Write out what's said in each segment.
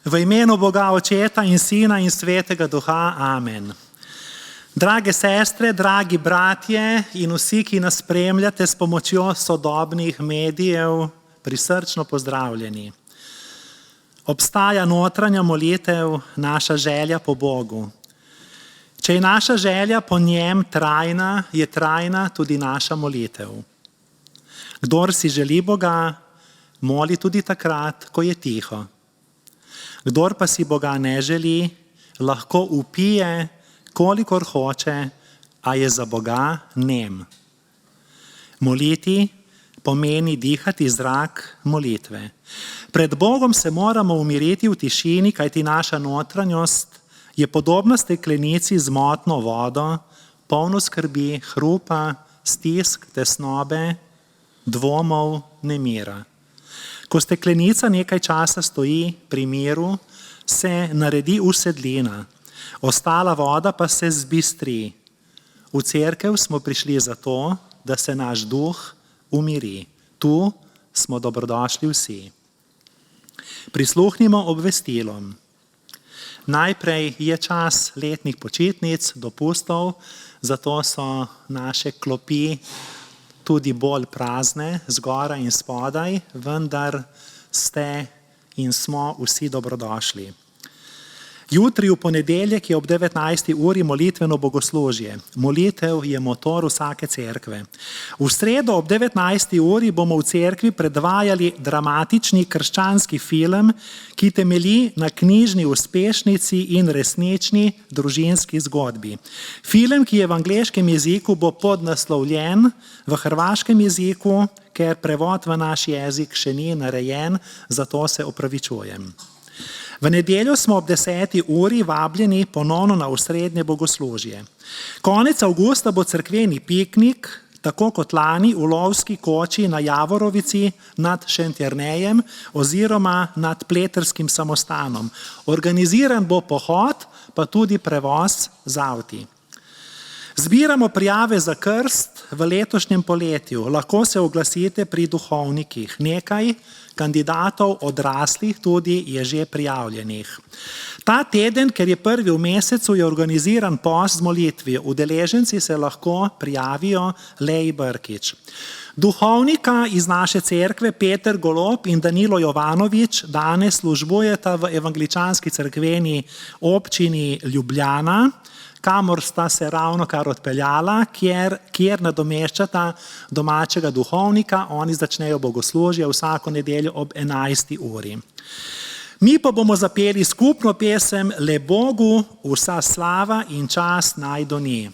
V imenu Boga Očeta in Sina in Svetega Duha. Amen. Drage sestre, dragi bratje in vsi, ki nas spremljate s pomočjo sodobnih medijev, prisrčno pozdravljeni. Obstaja notranja molitev, naša želja po Bogu. Če je naša želja po njem trajna, je trajna tudi naša molitev. Kdor si želi Boga, moli tudi takrat, ko je tiho. Kdor pa si Boga ne želi, lahko vpije, kolikor hoče, a je za Boga nem. Moliti pomeni dihati zrak molitve. Pred Bogom se moramo umiriti v tišini, kajti naša notranjost je podobna steklenici z motno vodo, polno skrbi, hrupa, stisk, tesnobe, dvomov, nemira. Ko steklenica nekaj časa stoji pri miru, se naredi usedlina, ostala voda pa se zbistri. V cerkev smo prišli zato, da se naš duh umiri. Tu smo dobrodošli vsi. Prisluhnimo obvestilom. Najprej je čas letnih počitnic, dopustov, zato so naše klopi tudi bolj prazne, zgoraj in spodaj, vendar ste in smo vsi dobrodošli. Jutri v ponedeljek je ob 19. uri molitveno bogoslužje. Molitev je motor vsake cerkve. V sredo ob 19. uri bomo v cerkvi predvajali dramatični krščanski film, ki temelji na knjižni uspešnici in resnični družinski zgodbi. Film, ki je v angleškem jeziku, bo podnaslovljen v hrvaškem jeziku, ker prevod v naš jezik še ni narejen, zato se opravičujem. V nedeljo smo ob 10. uri vabljeni ponovno na osrednje bogoslužje. Konec avgusta bo cerkveni piknik, tako kot lani v lovski koči na Javorovici nad Šentjernejem oziroma nad Pleterskim samostanom. Organiziran bo pohod, pa tudi prevoz z avti. Zbiramo prijave za krst v letošnjem poletju. Lahko se oglasite pri duhovnikih. Nekaj kandidatov odraslih tudi je že prijavljenih. Ta teden, ker je prvi v mesecu, je organiziran post z molitvijo. Udeleženci se lahko prijavijo Lej Brkič. Duhovnika iz naše cerkve Peter Golob in Danilo Jovanovič danes službujeta v evangeličanski cerkveni občini Ljubljana, kamor sta se ravnokar odpeljala, kjer nadomeščata domačega duhovnika. Oni začnejo bogoslužje vsako nedeljo ob 11. uri. Mi pa bomo zapeli skupno pesem Le Bogu vsa slava in čast naj doni.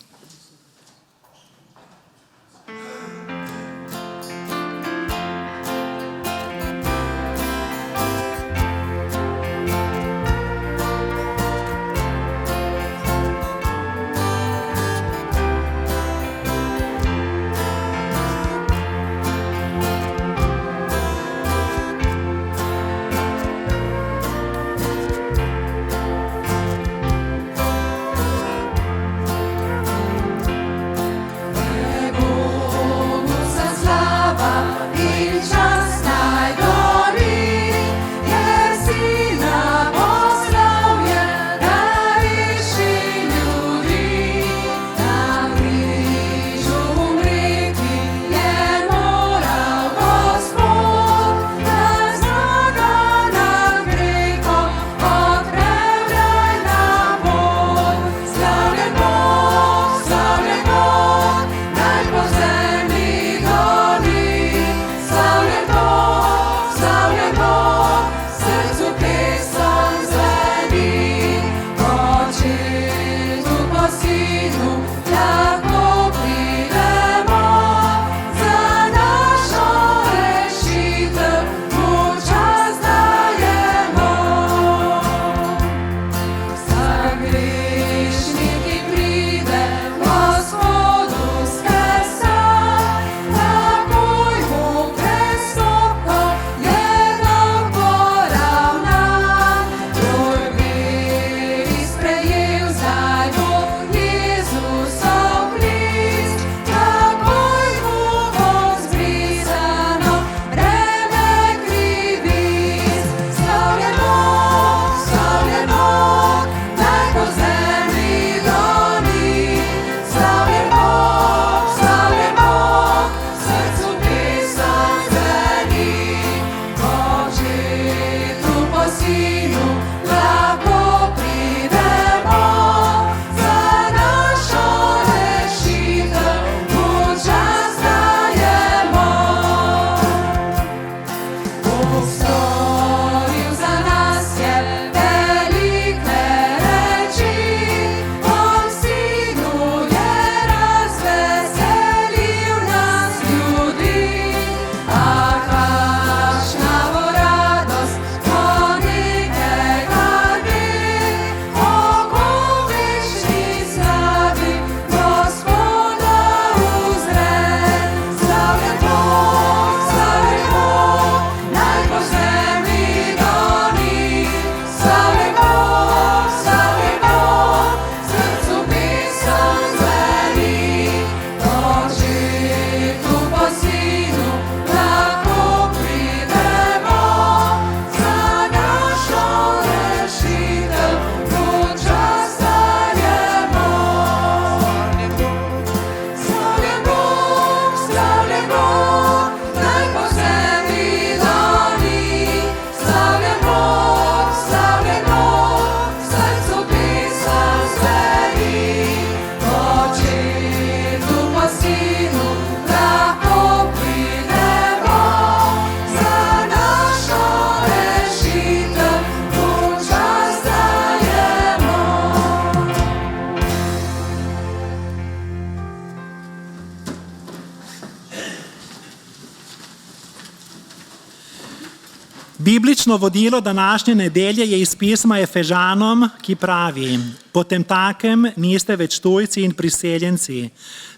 Biblično vodilo današnje nedelje je iz pisma Efežanom, ki pravi: Potemtakem niste več tujci in priseljenci,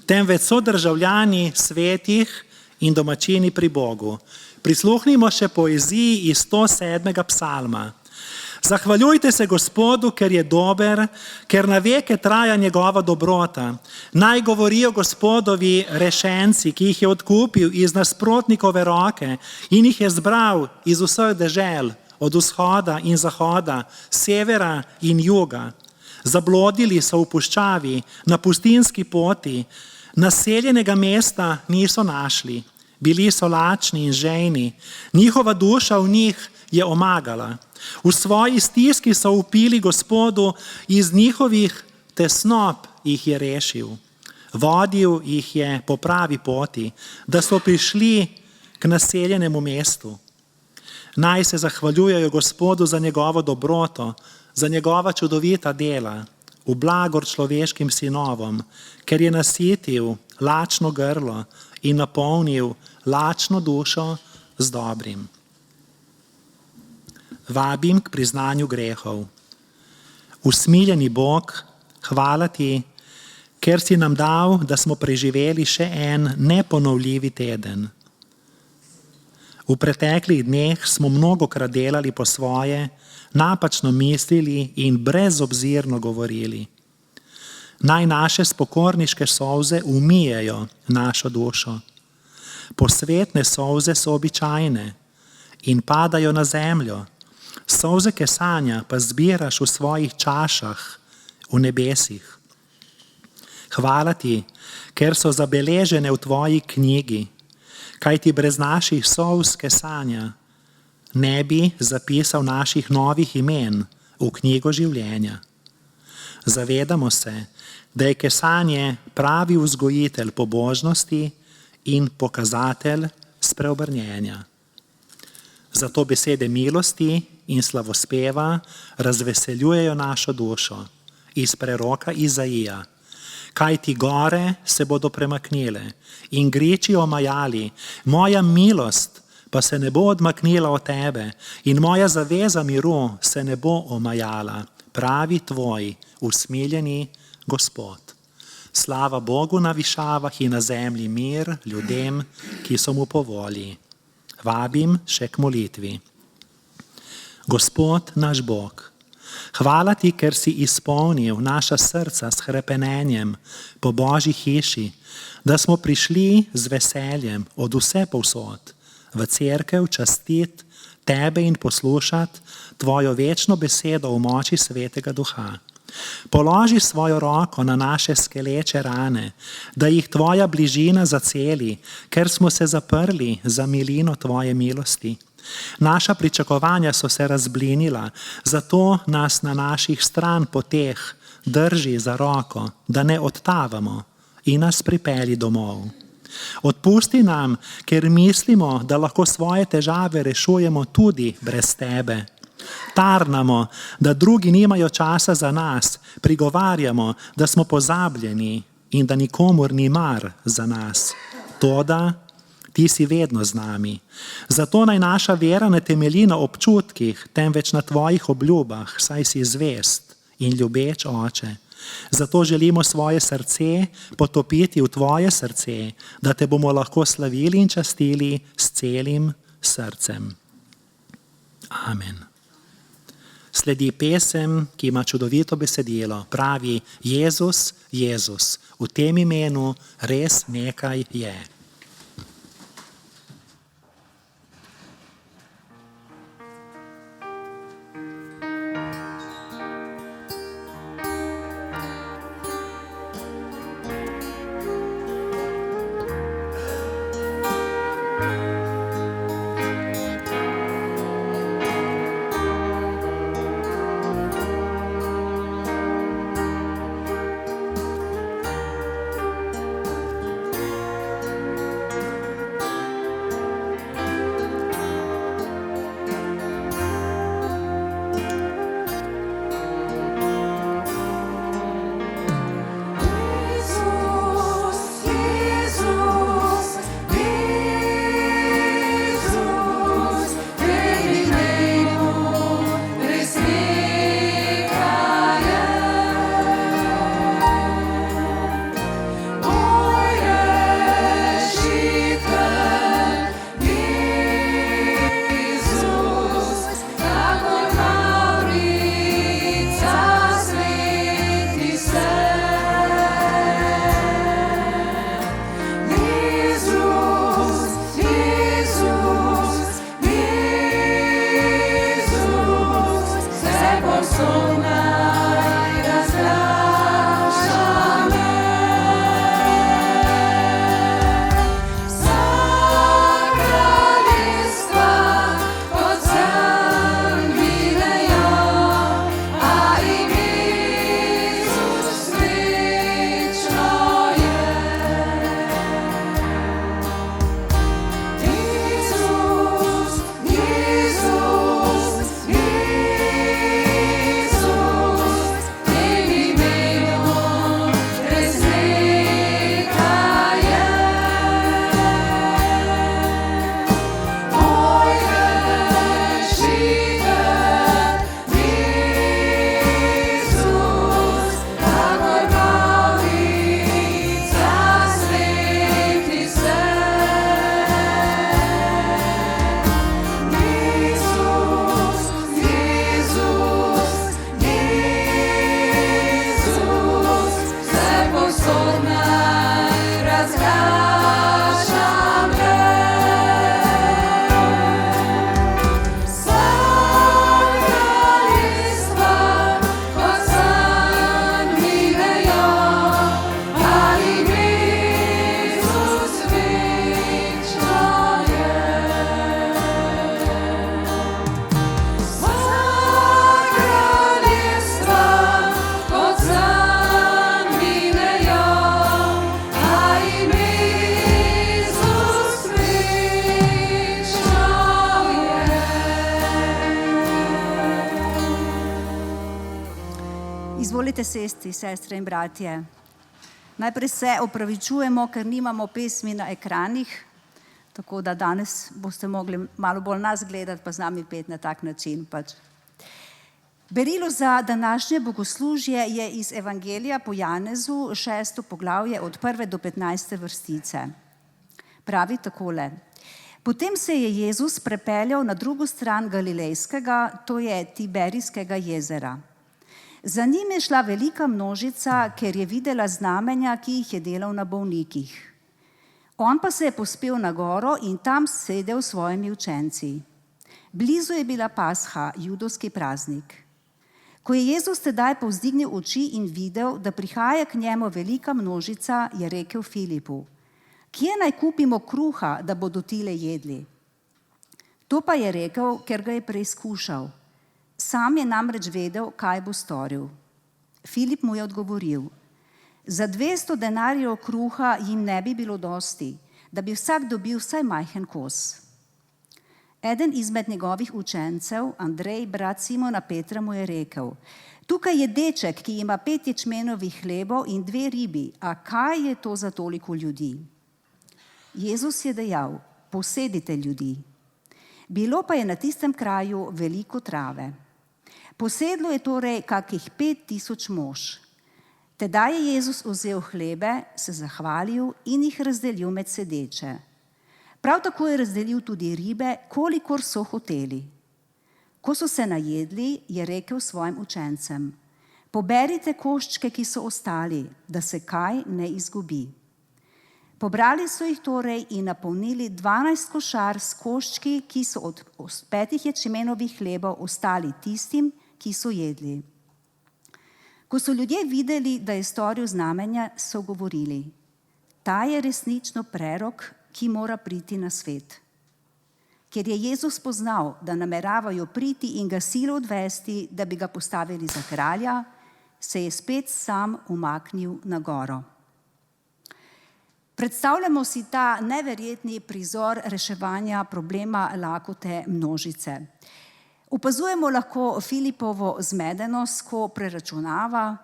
temveč sodržavljani svetih in domačini pri Bogu. Prisluhnimo še poeziji iz 107. psalma. Zahvaljujte se Gospodu, ker je dober, ker na veke traja njegova dobrota. Naj govorijo Gospodovi rešenci, ki jih je odkupil iz nasprotnikove roke in jih je zbral iz vseh dežel, od vzhoda in zahoda, severa in juga. Zablodili so v puščavi, na pustinski poti, naseljenega mesta niso našli. Bili so lačni in žejni, njihova duša v njih je omagala. V svoji stiski so vpili Gospodu, iz njihovih tesnob jih je rešil. Vodil jih je po pravi poti, da so prišli k naseljenemu mestu. Naj se zahvaljujejo Gospodu za njegovo dobroto, za njegova čudovita dela, v blagor človeškim sinovom, ker je nasitil lačno grlo in napolnil lačno dušo z dobrim. Vabim k priznanju grehov. Usmiljeni Bog, hvala ti, ker si nam dal, da smo preživeli še en neponovljivi teden. V preteklih dneh smo mnogokrat delali po svoje, napačno mislili in brezobzirno govorili. Naj naše spokorniške solze umijejo našo dušo. Posvetne solze so običajne in padajo na zemljo. Solze kesanja pa zbiraš v svojih čašah v nebesih. Hvala ti, ker so zabeležene v tvoji knjigi, kajti brez naših solz kesanja ne bi zapisal naših novih imen v knjigo življenja. Zavedamo se, da je kesanje pravi vzgojitelj pobožnosti in pokazatelj spreobrnjenja. Zato besede milosti in slavospeva razveseljujejo našo dušo iz preroka Izaija. Kajti gore se bodo premaknile in griči omajali, moja milost pa se ne bo odmaknila od tebe in moja zaveza miru se ne bo omajala, pravi tvoj usmiljeni Gospod. Slava Bogu na višavah in na zemlji mir ljudem, ki so mu po volji. Vabim še k molitvi. Gospod naš Bog, hvala ti, ker si izpolnil naša srca s hrepenenjem po Božji hiši, da smo prišli z veseljem od vse povsod v cerkev častit tebe in poslušati tvojo večno besedo v moči Svetega Duha. Položi svojo roko na naše skeleče rane, da jih tvoja bližina zaceli, ker smo se zaprli za milino tvoje milosti. Naša pričakovanja so se razblinila, zato nas na naših stran poteh drži za roko, da ne odtavamo in nas pripelji domov. Odpusti nam, ker mislimo, da lahko svoje težave rešujemo tudi brez tebe. Tarnamo, da drugi nimajo časa za nas, prigovarjamo, da smo pozabljeni in da nikomur ni mar za nas. Toda ti si vedno z nami. Zato naj naša vera ne temelji na občutkih, temveč na tvojih obljubah, saj si zvest in ljubeč Oče. Zato želimo svoje srce potopiti v tvoje srce, da te bomo lahko slavili in častili s celim srcem. Amen. Sledi pesem, ki ima čudovito besedilo. Pravi: Jezus, Jezus, v tem imenu res nekaj je. Izvolite sesti, sestre in bratje. Najprej se opravičujemo, ker nimamo pesmi na ekranih, tako da danes boste mogli malo bolj nas gledati, pa z nami peti na tak način pač. Berilo za današnje bogoslužje je iz Evangelija po Janezu, 6. poglavje od 1. do 15. vrstice. Pravi takole: Potem se je Jezus prepeljal na drugo stran Galilejskega, to je Tiberijskega jezera. Za njim je šla velika množica, ker je videla znamenja, ki jih je delal na bolnikih. On pa se je povzpel na goro in tam sedel s svojimi učenci. Blizu je bila Pasha, judovski praznik. Ko je Jezus tedaj povzdignil oči in videl, da prihaja k njemu velika množica, je rekel Filipu: Kje naj kupimo kruha, da bodo tile jedli? To pa je rekel, ker ga je preizkušal. Sam je namreč vedel, kaj bo storil. Filip mu je odgovoril: Za 200 denarjev kruha jim ne bi bilo dosti, da bi vsak dobil vsaj majhen kos. Eden izmed njegovih učencev, Andrej, brat Simona Petra, mu je rekel: Tukaj je deček, ki ima 5 ječmenovih hlebov in 2 ribi, a kaj je to za toliko ljudi? Jezus je dejal: Posedite ljudi. Bilo pa je na tistem kraju veliko trave. Posedlo je torej kakih 5000 mož. Tedaj je Jezus vzel hlebe, se zahvalil in jih razdelil med sedeče. Prav tako je razdelil tudi ribe, kolikor so hoteli. Ko so se najedli, je rekel svojim učencem: Poberite koščke, ki so ostali, da se kaj ne izgubi. Pobrali so jih torej in napolnili 12 košar s koščki, ki so od 5 ječmenovih hlebov ostali tistim, ki so jedli. Ko so ljudje videli, da je storil znamenja, so govorili: Ta je resnično prerok, ki mora priti na svet. Ker je Jezus poznal, da nameravajo priti in ga silo odvesti, da bi ga postavili za kralja, se je spet sam umaknil na goro. Predstavljamo si ta neverjetni prizor reševanja problema lakote množice. Opazujemo lahko Filipovo zmedenost, ko preračunava,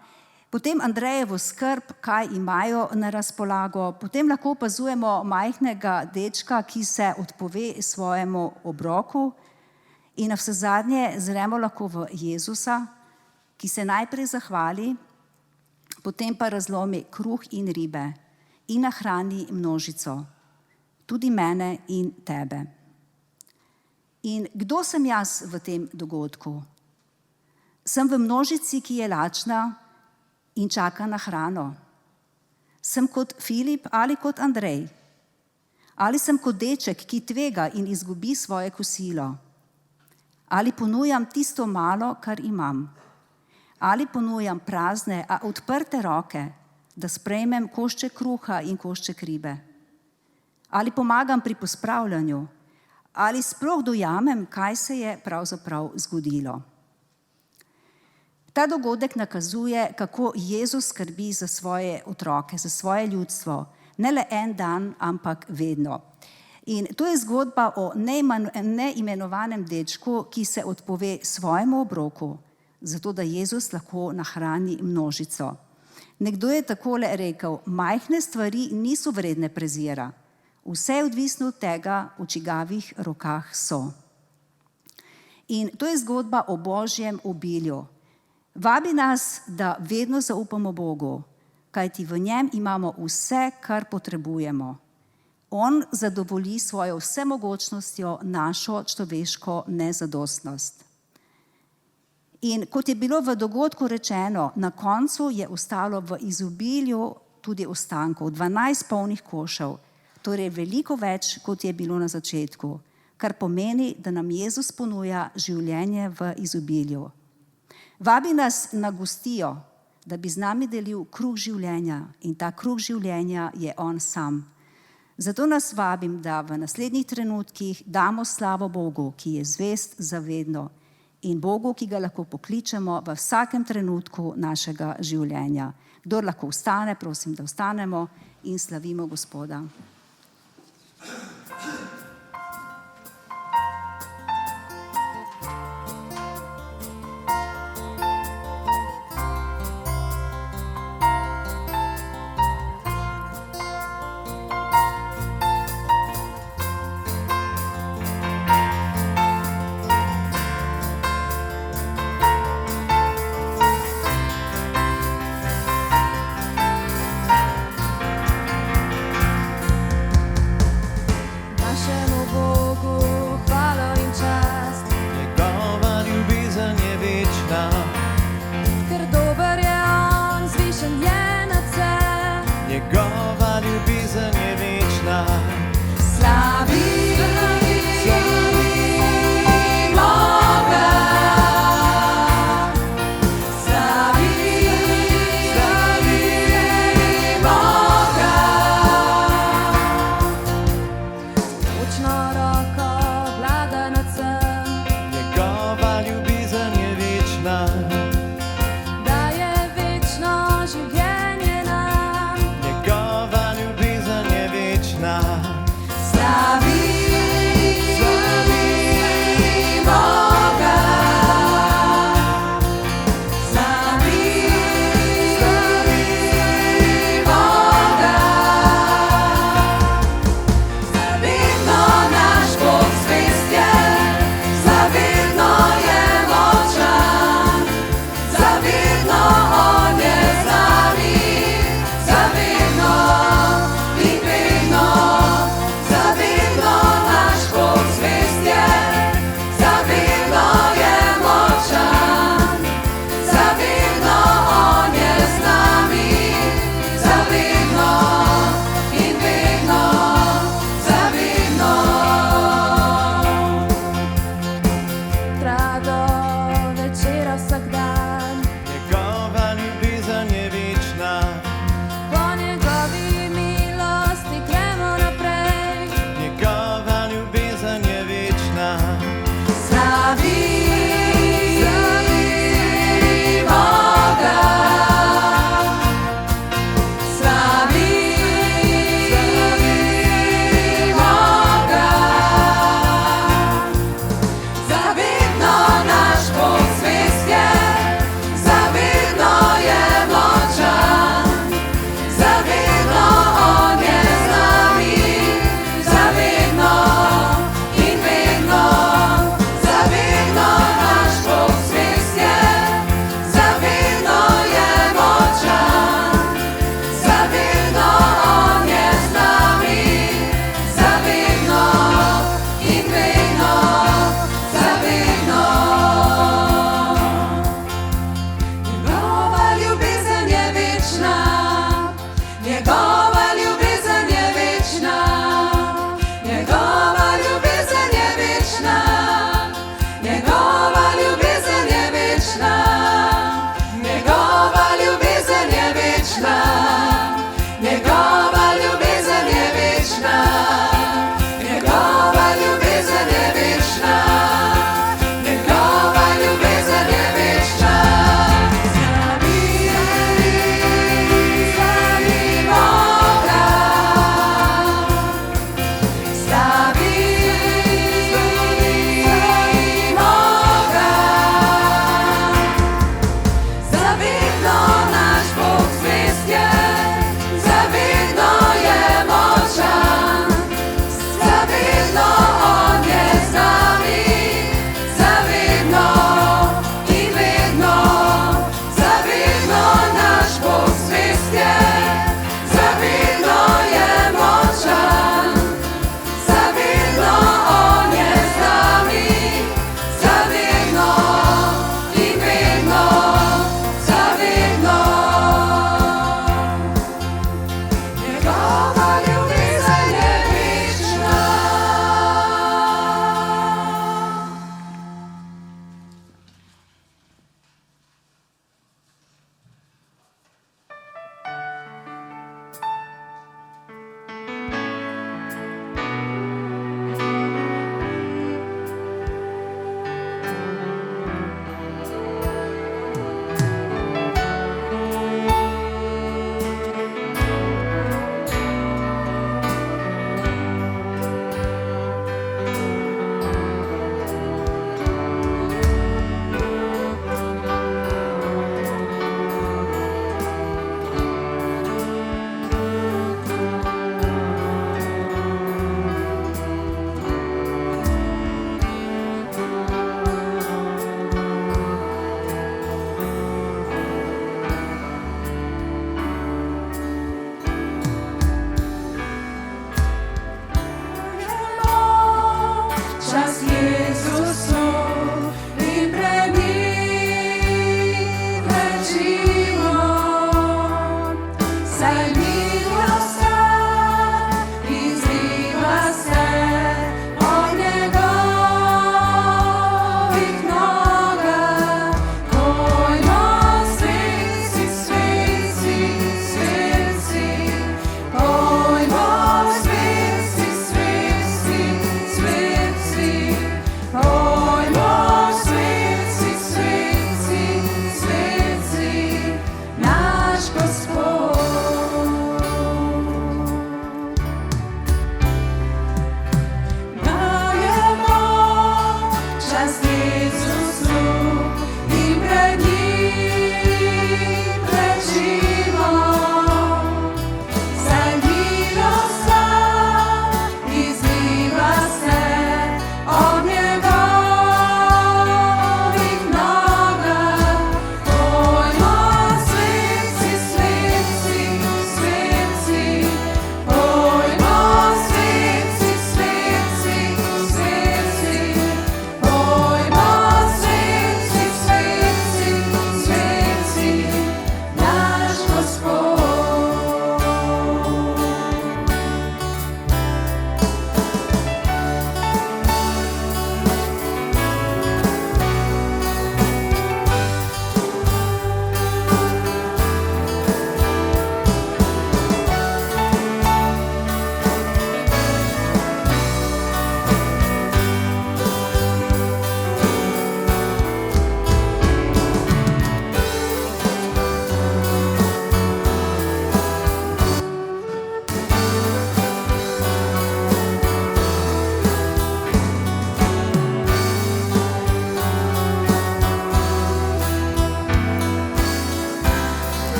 potem Andrejevo skrb, kaj imajo na razpolago, potem lahko opazujemo majhnega dečka, ki se odpove svojemu obroku, in navsezadnje zremo lahko v Jezusa, ki se najprej zahvali, potem pa razlomi kruh in ribe in nahrani množico, tudi mene in tebe. In kdo sem jaz v tem dogodku? Sem v množici, ki je lačna in čaka na hrano. Sem kot Filip ali kot Andrej? Ali sem kot deček, ki tvega in izgubi svoje kosilo? Ali ponujam tisto malo, kar imam? Ali ponujam prazne, a odprte roke, da sprejmem košček kruha in košček ribe? Ali pomagam pri pospravljanju? Ali sploh dojamem, kaj se je pravzaprav zgodilo? Ta dogodek nakazuje, kako Jezus skrbi za svoje otroke, za svoje ljudstvo, ne le en dan, ampak vedno. In to je zgodba o neimenovanem dečku, ki se odpove svojemu obroku, zato da Jezus lahko nahrani množico. Nekdo je takole rekel: Majhne stvari niso vredne prezira. Vse je odvisno od tega, v čigavih rokah so. In to je zgodba o Božjem obilju. Vabi nas, da vedno zaupamo Bogu, kajti v njem imamo vse, kar potrebujemo. On zadovolji svojo vsemogočnostjo našo človeško nezadostnost. In kot je bilo v dogodku rečeno, na koncu je ostalo v izobilju tudi ostankov, 12 polnih košev, torej veliko več, kot je bilo na začetku, kar pomeni, da nam Jezus ponuja življenje v izobilju. Vabi nas na gostijo, da bi z nami delil kruh življenja, in ta kruh življenja je on sam. Zato nas vabim, da v naslednjih trenutkih damo slavo Bogu, ki je zvest zavedno, in Bogu, ki ga lahko pokličemo v vsakem trenutku našega življenja. Kdor lahko vstane, prosim, da vstanemo in slavimo Gospoda.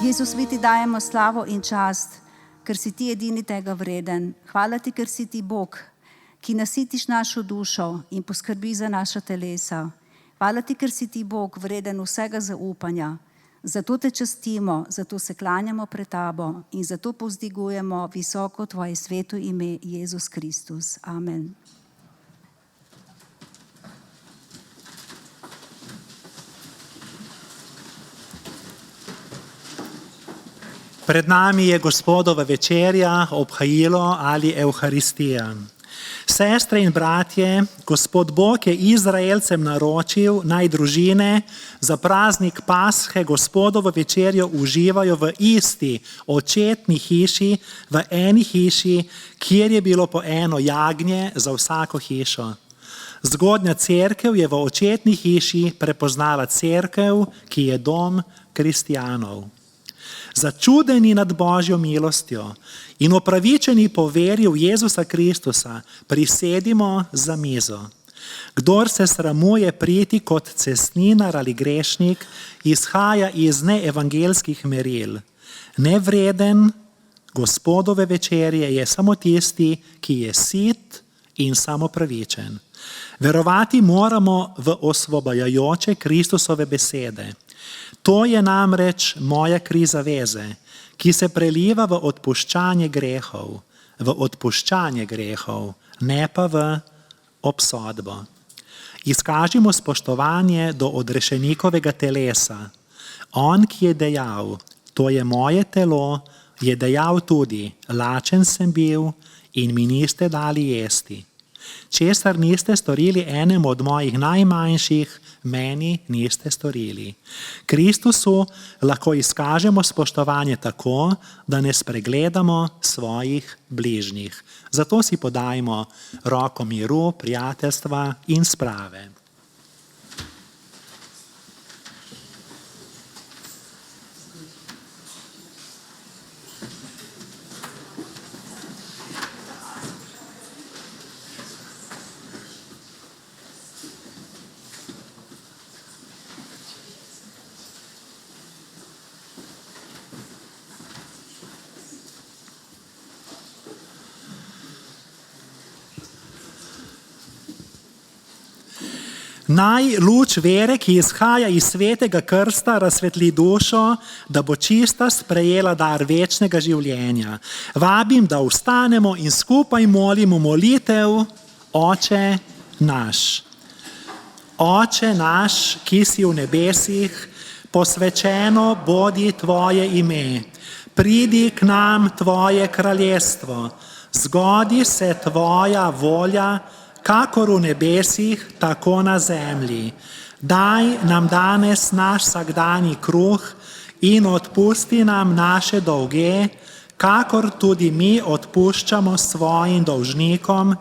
Jezus, mi ti dajemo slavo in čast, ker si ti edini tega vreden. Hvala ti, ker si ti Bog, ki nasitiš našo dušo in poskrbi za naša telesa. Hvala ti, ker si ti Bog vreden vsega zaupanja. Zato te častimo, zato se klanjamo pred tabo in zato povzdigujemo visoko tvoje sveto ime, Jezus Kristus. Amen. Pred nami je Gospodova večerja, obhajilo ali Evharistija. Sestre in bratje, Gospod Bog je Izraelcem naročil, naj družine za praznik Pashe Gospodovo večerjo uživajo v isti očetni hiši, v eni hiši, kjer je bilo po eno jagnje za vsako hišo. Zgodnja cerkev je v očetni hiši prepoznala cerkev, ki je dom kristjanov. Začudeni nad Božjo milostjo in opravičeni po veri v Jezusa Kristusa, prisedimo za mizo. Kdor se sramuje priti kot cestninar ali grešnik, izhaja iz neevangelskih meril. Nevreden Gospodove večerje je samo tisti, ki je sit in samopravičen. Verovati moramo v osvobajajoče Kristusove besede. To je namreč moja kri zaveze, ki se preliva v odpuščanje grehov, ne pa v obsodbo. Izkažimo spoštovanje do odrešenikovega telesa. On, ki je dejal, to je moje telo, je dejal tudi, lačen sem bil in mi niste dali jesti. Česar niste storili enemu od mojih najmanjših, meni niste storili. Kristusu lahko izkažemo spoštovanje tako, da ne spregledamo svojih bližnjih. Zato si podajmo roko miru, prijateljstva in sprave. Naj luč vere, ki izhaja iz svetega krsta, razsvetli dušo, da bo čista sprejela dar večnega življenja. Vabim, da vstanemo in skupaj molimo molitev Oče naš. Oče naš, ki si v nebesih, posvečeno bodi tvoje ime. Pridi k nam tvoje kraljestvo. Zgodi se tvoja volja, kakor v nebesih, tako na zemlji. Daj nam danes naš vsakdanji kruh in odpusti nam naše dolge, kakor tudi mi odpuščamo svojim dolžnikom,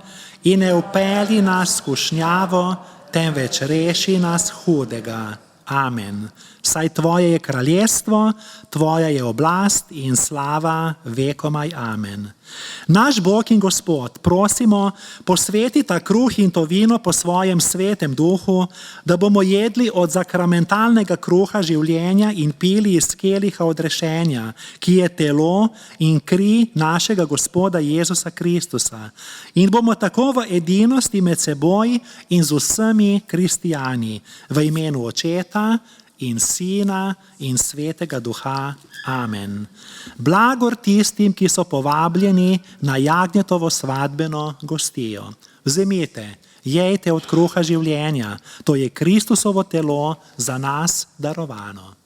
in ne vpelji nas v skušnjavo, temveč reši nas hudega. Amen. Saj tvoje je kraljestvo, tvoja je oblast in slava vekomaj. Amen. Naš Bog in Gospod, prosimo, posveti ta kruh in to vino po svojem svetem duhu, da bomo jedli od sakramentalnega kruha življenja in pili iz keliha odrešenja, ki je telo in kri našega Gospoda Jezusa Kristusa. In bomo tako v edinosti med seboj in z vsemi kristijani, v imenu Očeta in Sina in Svetega Duha. Amen. Blagor tistim, ki so povabljeni na jagnjetovo svadbeno gostijo. Vzemite, jejte od kruha življenja, to je Kristusovo telo za nas darovano.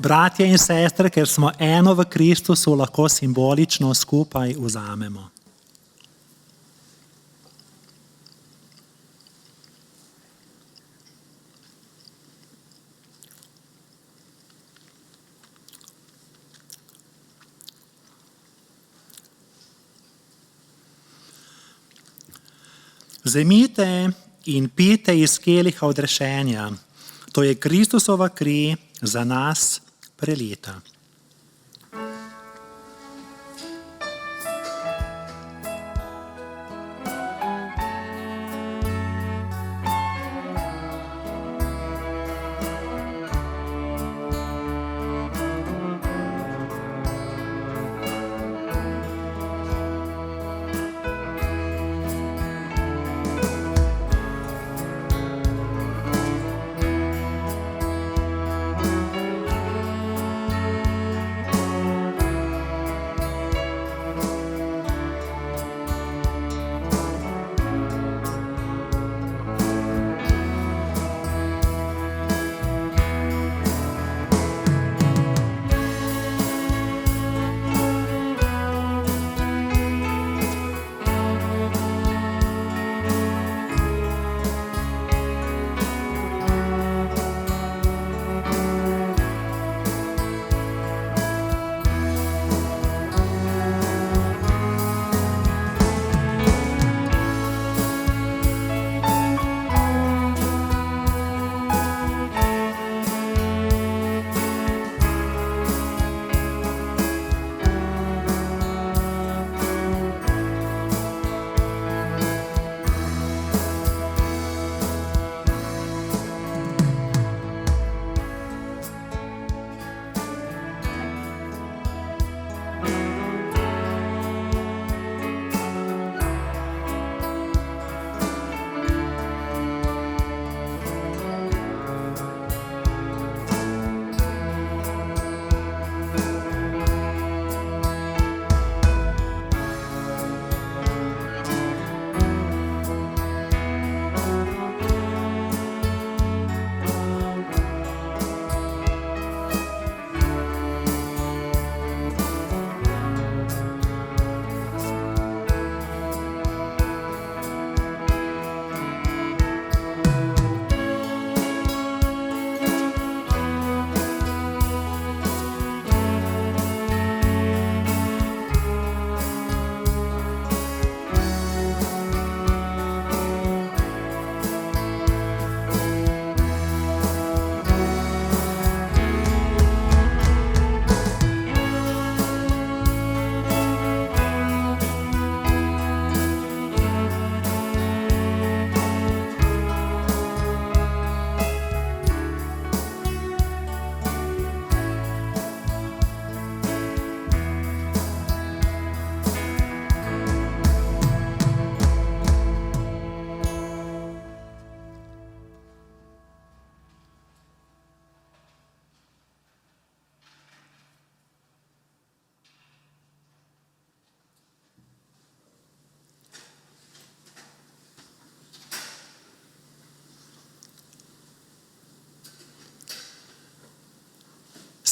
Bratje in sestre, ker smo eno v Kristusu, lahko simbolično skupaj vzamemo. Vzemite in pijte iz keliha odrešenja. To je Kristusova kri za nas prelita.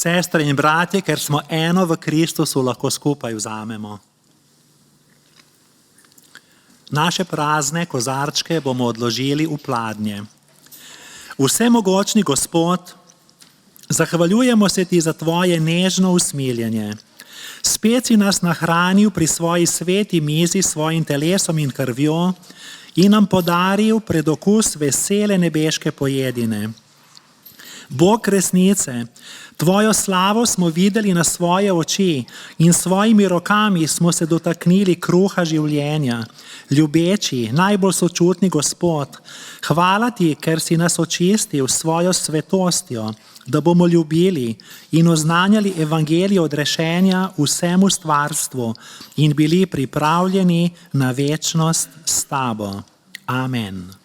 Sestre in bratje, ker smo eno v Kristusu, lahko skupaj vzamemo. Naše prazne kozarčke bomo odložili v pladnje. Vsemogočni Gospod, zahvaljujemo se ti za tvoje nežno usmiljenje. Spet si nas nahranil pri svoji sveti mizi s svojim telesom in krvjo in nam podaril predokus vesele nebeške pojedine. Bog resnice, tvojo slavo smo videli na svoje oči in svojimi rokami smo se dotaknili kruha življenja. Ljubeči, najbolj sočutni Gospod, hvala ti, ker si nas očistil s svojo svetostjo, da bomo ljubili in oznanjali evangelij odrešenja vsemu stvarstvu in bili pripravljeni na večnost s tabo. Amen.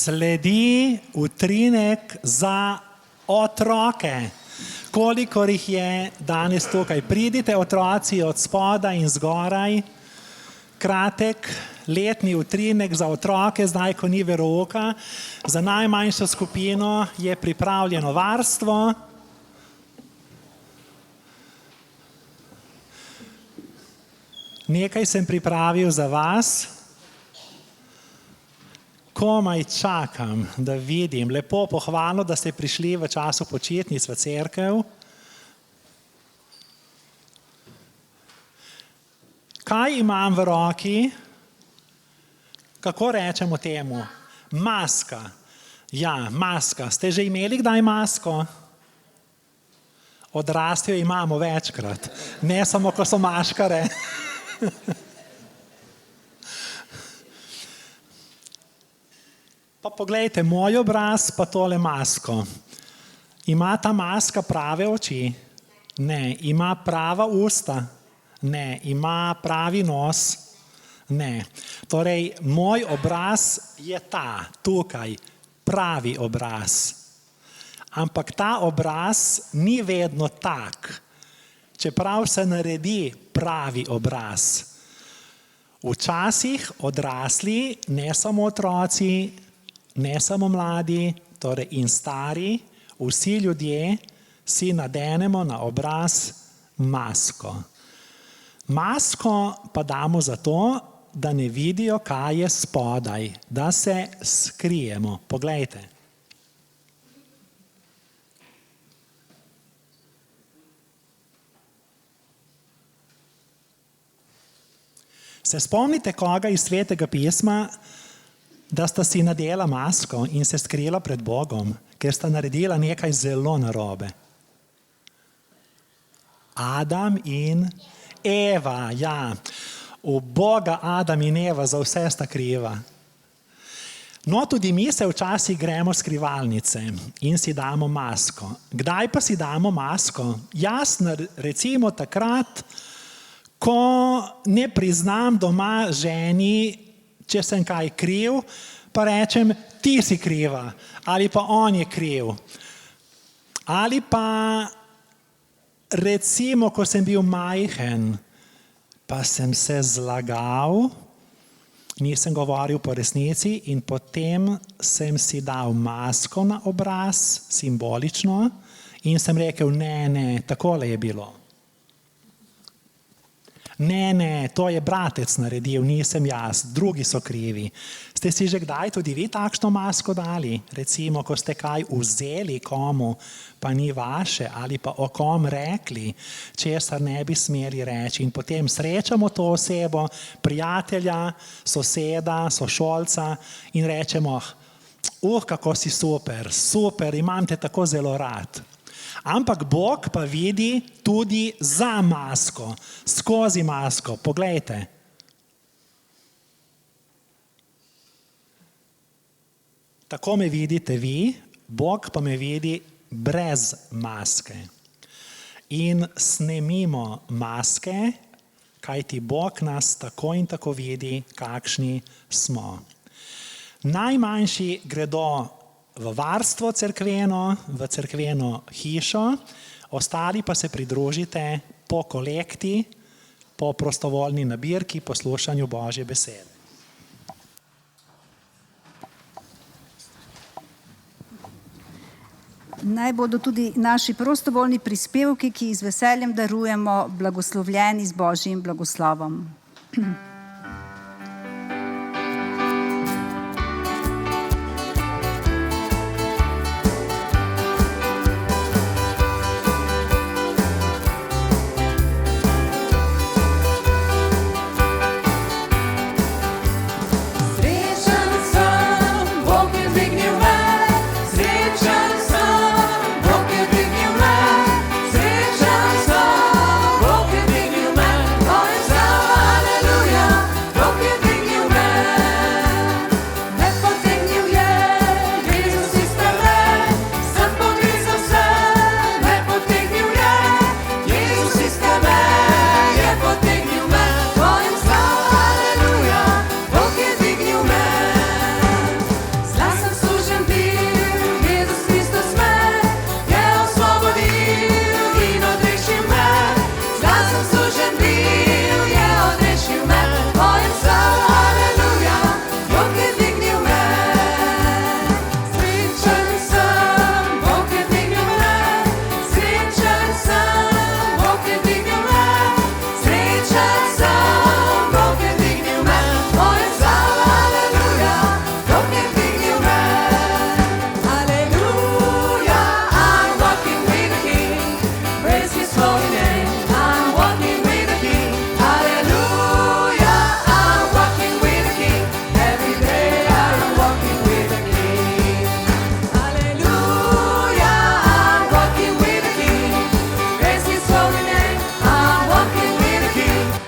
Sledi utrinek za otroke. Kolikor jih je danes tukaj? Pridite otroci od spodaj in zgoraj. Kratek letni utrinek za otroke, zdaj ko ni verouka. Za najmanjšo skupino je pripravljeno varstvo. Nekaj sem pripravil za vas. Komaj čakam, da vidim. Lepo pohvalno, da ste prišli v času počitnic v cerkev. Kaj imam v roki? Kako rečemo temu? Maska. Ja, maska. Ste že imeli kdaj masko? Odrastjo imamo večkrat. Ne samo, ko so maškare. Pa poglejte, moj obraz pa tole masko. Ima ta maska prave oči? Ne. Ima prava usta? Ne. Ima pravi nos? Ne. Torej, moj obraz je ta, tukaj, pravi obraz. Ampak ta obraz ni vedno tak, čeprav se naredi pravi obraz. Včasih odrasli, ne samo otroci, ne samo mladi, torej in stari, vsi ljudje si nadenemo na obraz masko. Masko pa damo zato, da ne vidijo, kaj je spodaj, da se skrijemo. Poglejte. Se spomnite koga iz Svetega pisma, da sta si nadela masko in se skrila pred Bogom, ker sta naredila nekaj zelo narobe? Adam in Eva, ja. Uboga Adam in Eva, za vse sta kriva. No, tudi mi se včasih gremo skrivalnice in si damo masko. Kdaj pa si damo masko? Jasno, recimo takrat, ko ne priznam doma ženi, če sem kaj kriv, pa rečem, ti si kriva, ali pa on je kriv. Ali pa recimo, ko sem bil majhen, pa sem se zlagal, nisem govoril po resnici in potem sem si dal masko na obraz, simbolično, in sem rekel, ne, takole je bilo. Ne, to je bratec naredil, nisem jaz, drugi so krivi. Ste si že kdaj tudi vi takšno masko dali? Recimo, ko ste kaj vzeli komu, pa ni vaše, ali pa o kom rekli, česar ne bi smeli reči. In potem srečamo to osebo, prijatelja, soseda, sošolca in rečemo, kako si super, imam te tako zelo rad. Ampak Bog pa vidi tudi za masko, skozi masko. Poglejte. Tako me vidite vi, Bog pa me vidi brez maske. In snemimo maske, kajti Bog nas tako in tako vidi, kakšni smo. Najmanjši gredo v varstvo cerkveno, v cerkveno hišo, ostali pa se pridružite po kolekti, po prostovoljni nabirki, poslušanju Božje besede. Naj bodo tudi naši prostovoljni prispevki, ki jih z veseljem darujemo, blagoslovljeni z Božjim blagoslovom. Hallelujah.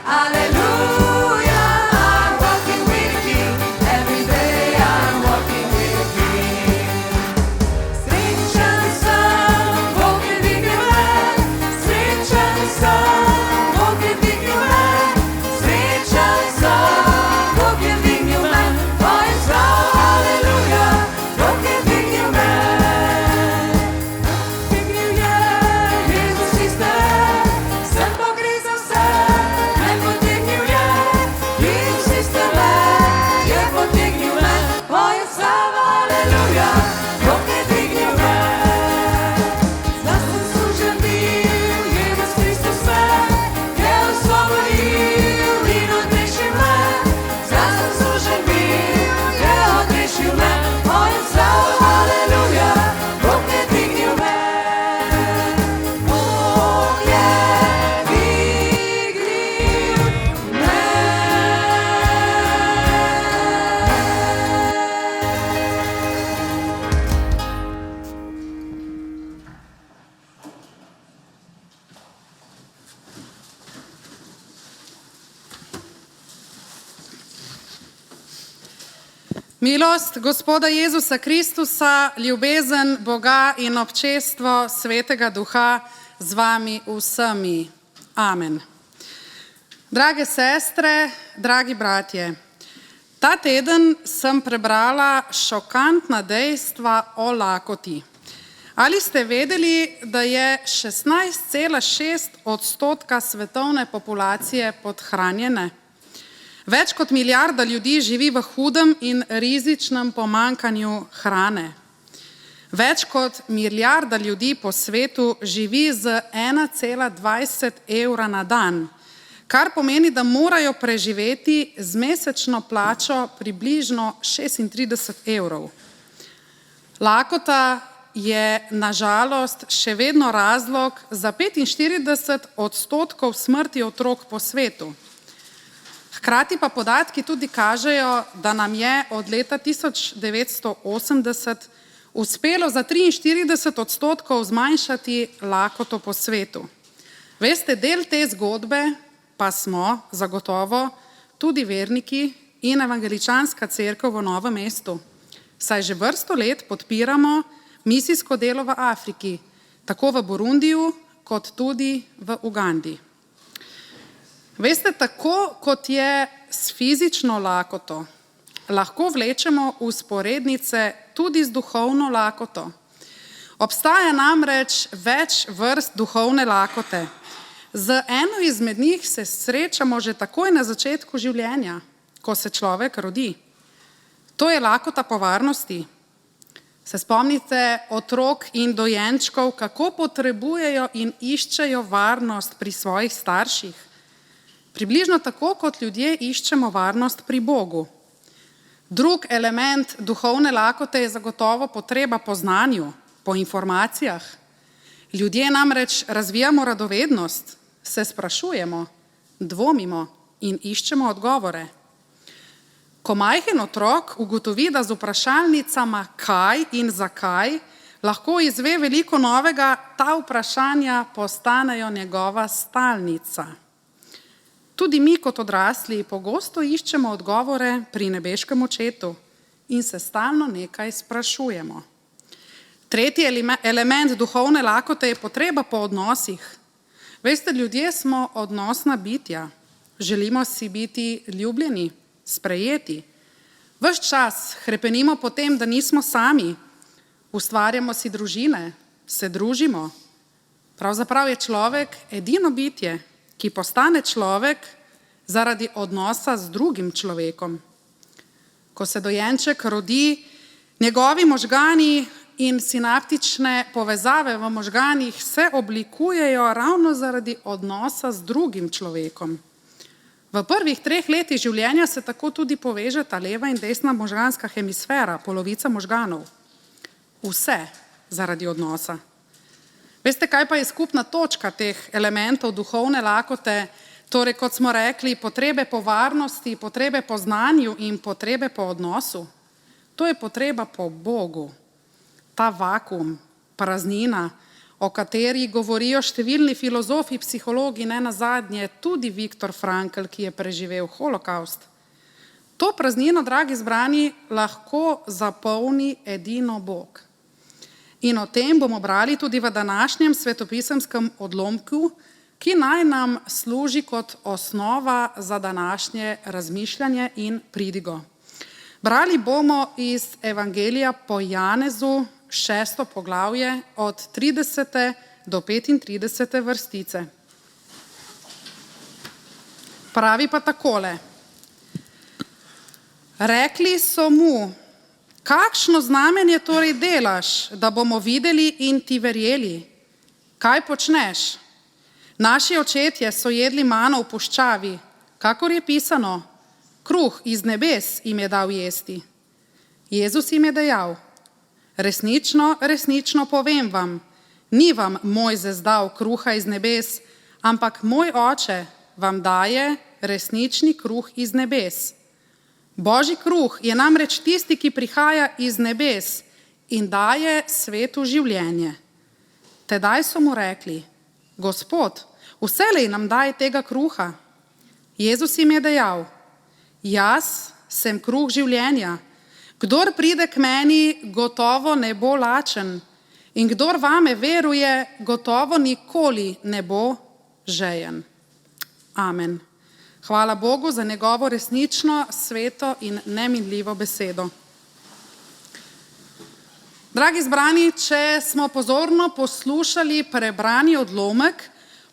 Hallelujah, I'm walking with the King. Every day I'm walking with the King. Srečen sem, Bog je dvignil me. Srečen sem, Bog je dvignil me. Srečen sem, Bog je dvignil me. Pojem slavo, haleluja, Bog je dvignil me. Dvignil je Jezus tiste, sem pogrezal se, me potegnil je. Jezus tiste me, je potegnil me. Pojem slavo, haleluja, Bog je dvignil me. Zaslužen bil Jezus Kristus me, je osvobodil in odrešil me. Zaslužen bil, je odrešil me. Pojem slavo, haleluja, Bog je dvignil me. Bog je dvignil me. Milost Gospoda Jezusa Kristusa, ljubezen Boga in občestvo Svetega Duha z vami vsemi. Amen. Drage sestre, dragi bratje, ta teden sem prebrala šokantna dejstva o lakoti. Ali ste vedeli, da je 16,6% svetovne populacije podhranjene? Več kot milijarda ljudi živi v hudem in rizičnem pomanjkanju hrane. Več kot milijarda ljudi po svetu živi z 1,20 evra na dan, kar pomeni, da morajo preživeti z mesečno plačo približno 36 evrov. Lakota je na žalost še vedno razlog za 45% smrti otrok po svetu. Hkrati pa podatki tudi kažejo, da nam je od leta 1980 uspelo za 43% zmanjšati lakoto po svetu. Veste, del te zgodbe pa smo zagotovo tudi verniki in evangeličanska cerkev v Novem mestu. Saj že vrsto let podpiramo misijsko delo v Afriki, tako v Burundiju kot tudi v Ugandi. Veste, tako kot je s fizično lakoto, lahko vlečemo usporednice tudi z duhovno lakoto. Obstaja namreč več vrst duhovne lakote. Z eno izmed njih se srečamo že takoj na začetku življenja, ko se človek rodi. To je lakota po varnosti. Se spomnite otrok in dojenčkov, kako potrebujejo in iščejo varnost pri svojih starših? Približno tako, kot ljudje iščemo varnost pri Bogu. Drug element duhovne lakote je zagotovo potreba po znanju, po informacijah. Ljudje namreč razvijamo radovednost, se sprašujemo, dvomimo in iščemo odgovore. Ko majhen otrok ugotovi, da z vprašalnicama kaj in zakaj lahko izve veliko novega, ta vprašanja postanejo njegova stalnica. Tudi mi kot odrasli pogosto iščemo odgovore pri nebeškem očetu in se stalno nekaj sprašujemo. Tretji element duhovne lakote je potreba po odnosih. Veste, ljudje smo odnosna bitja. Želimo si biti ljubljeni, sprejeti. Ves čas hrepenimo po tem, da nismo sami. Ustvarjamo si družine, se družimo. Pravzaprav je človek edino bitje, ki postane človek zaradi odnosa z drugim človekom. Ko se dojenček rodi, njegovi možgani in sinaptične povezave v možganih se oblikujejo ravno zaradi odnosa z drugim človekom. V prvih 3 letih življenja se tako tudi povežeta leva in desna možganska hemisfera, polovica možganov. Vse zaradi odnosa. Veste, kaj pa je skupna točka teh elementov duhovne lakote? Torej, kot smo rekli, potrebe po varnosti, potrebe po znanju in potrebe po odnosu. To je potreba po Bogu. Ta vakuum, praznina, o kateri govorijo številni filozofi, psihologi, ne nazadnje tudi Viktor Frankl, ki je preživel holokaust. To praznino, dragi zbrani, lahko zapolni edino Bog. In o tem bomo brali tudi v današnjem svetopisemskem odlomku, ki naj nam služi kot osnova za današnje razmišljanje in pridigo. Brali bomo iz Evangelija po Janezu 6. poglavje od 30. do 35. vrstice. Pravi pa takole. Rekli so mu, kakšno znamenje torej delaš, da bomo videli in ti verjeli? Kaj počneš? Naši očetje so jedli mano v puščavi, kakor je pisano, kruh iz nebes jim je dal jesti. Jezus jim je dejal, resnično, resnično povem vam, ni vam Mojzes dal kruha iz nebes, ampak moj oče vam daje resnični kruh iz nebes. Božji kruh je namreč tisti, ki prihaja iz nebes in daje svetu življenje. Tedaj so mu rekli, Gospod, vselej nam daj tega kruha. Jezus jim je dejal, jaz sem kruh življenja. Kdor pride k meni, gotovo ne bo lačen in kdor vame veruje, gotovo nikoli ne bo žejen. Amen. Hvala Bogu za njegovo resnično, sveto in neminljivo besedo. Dragi zbrani, če smo pozorno poslušali prebrani odlomek,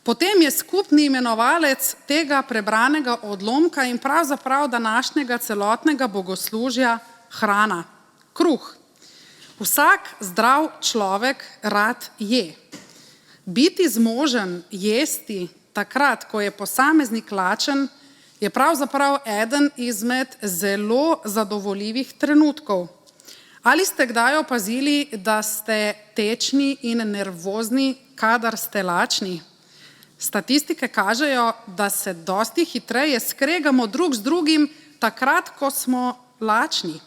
potem je skupni imenovalec tega prebranega odlomka in pravzaprav današnjega celotnega bogoslužja hrana, kruh. Vsak zdrav človek rad je. Biti zmožen jesti takrat, ko je posameznik lačen, je pravzaprav eden izmed zelo zadovoljivih trenutkov. Ali ste kdaj opazili, da ste tečni in nervozni, kadar ste lačni? Statistike kažejo, da se dosti hitreje skregamo drug z drugim takrat, ko smo lačni.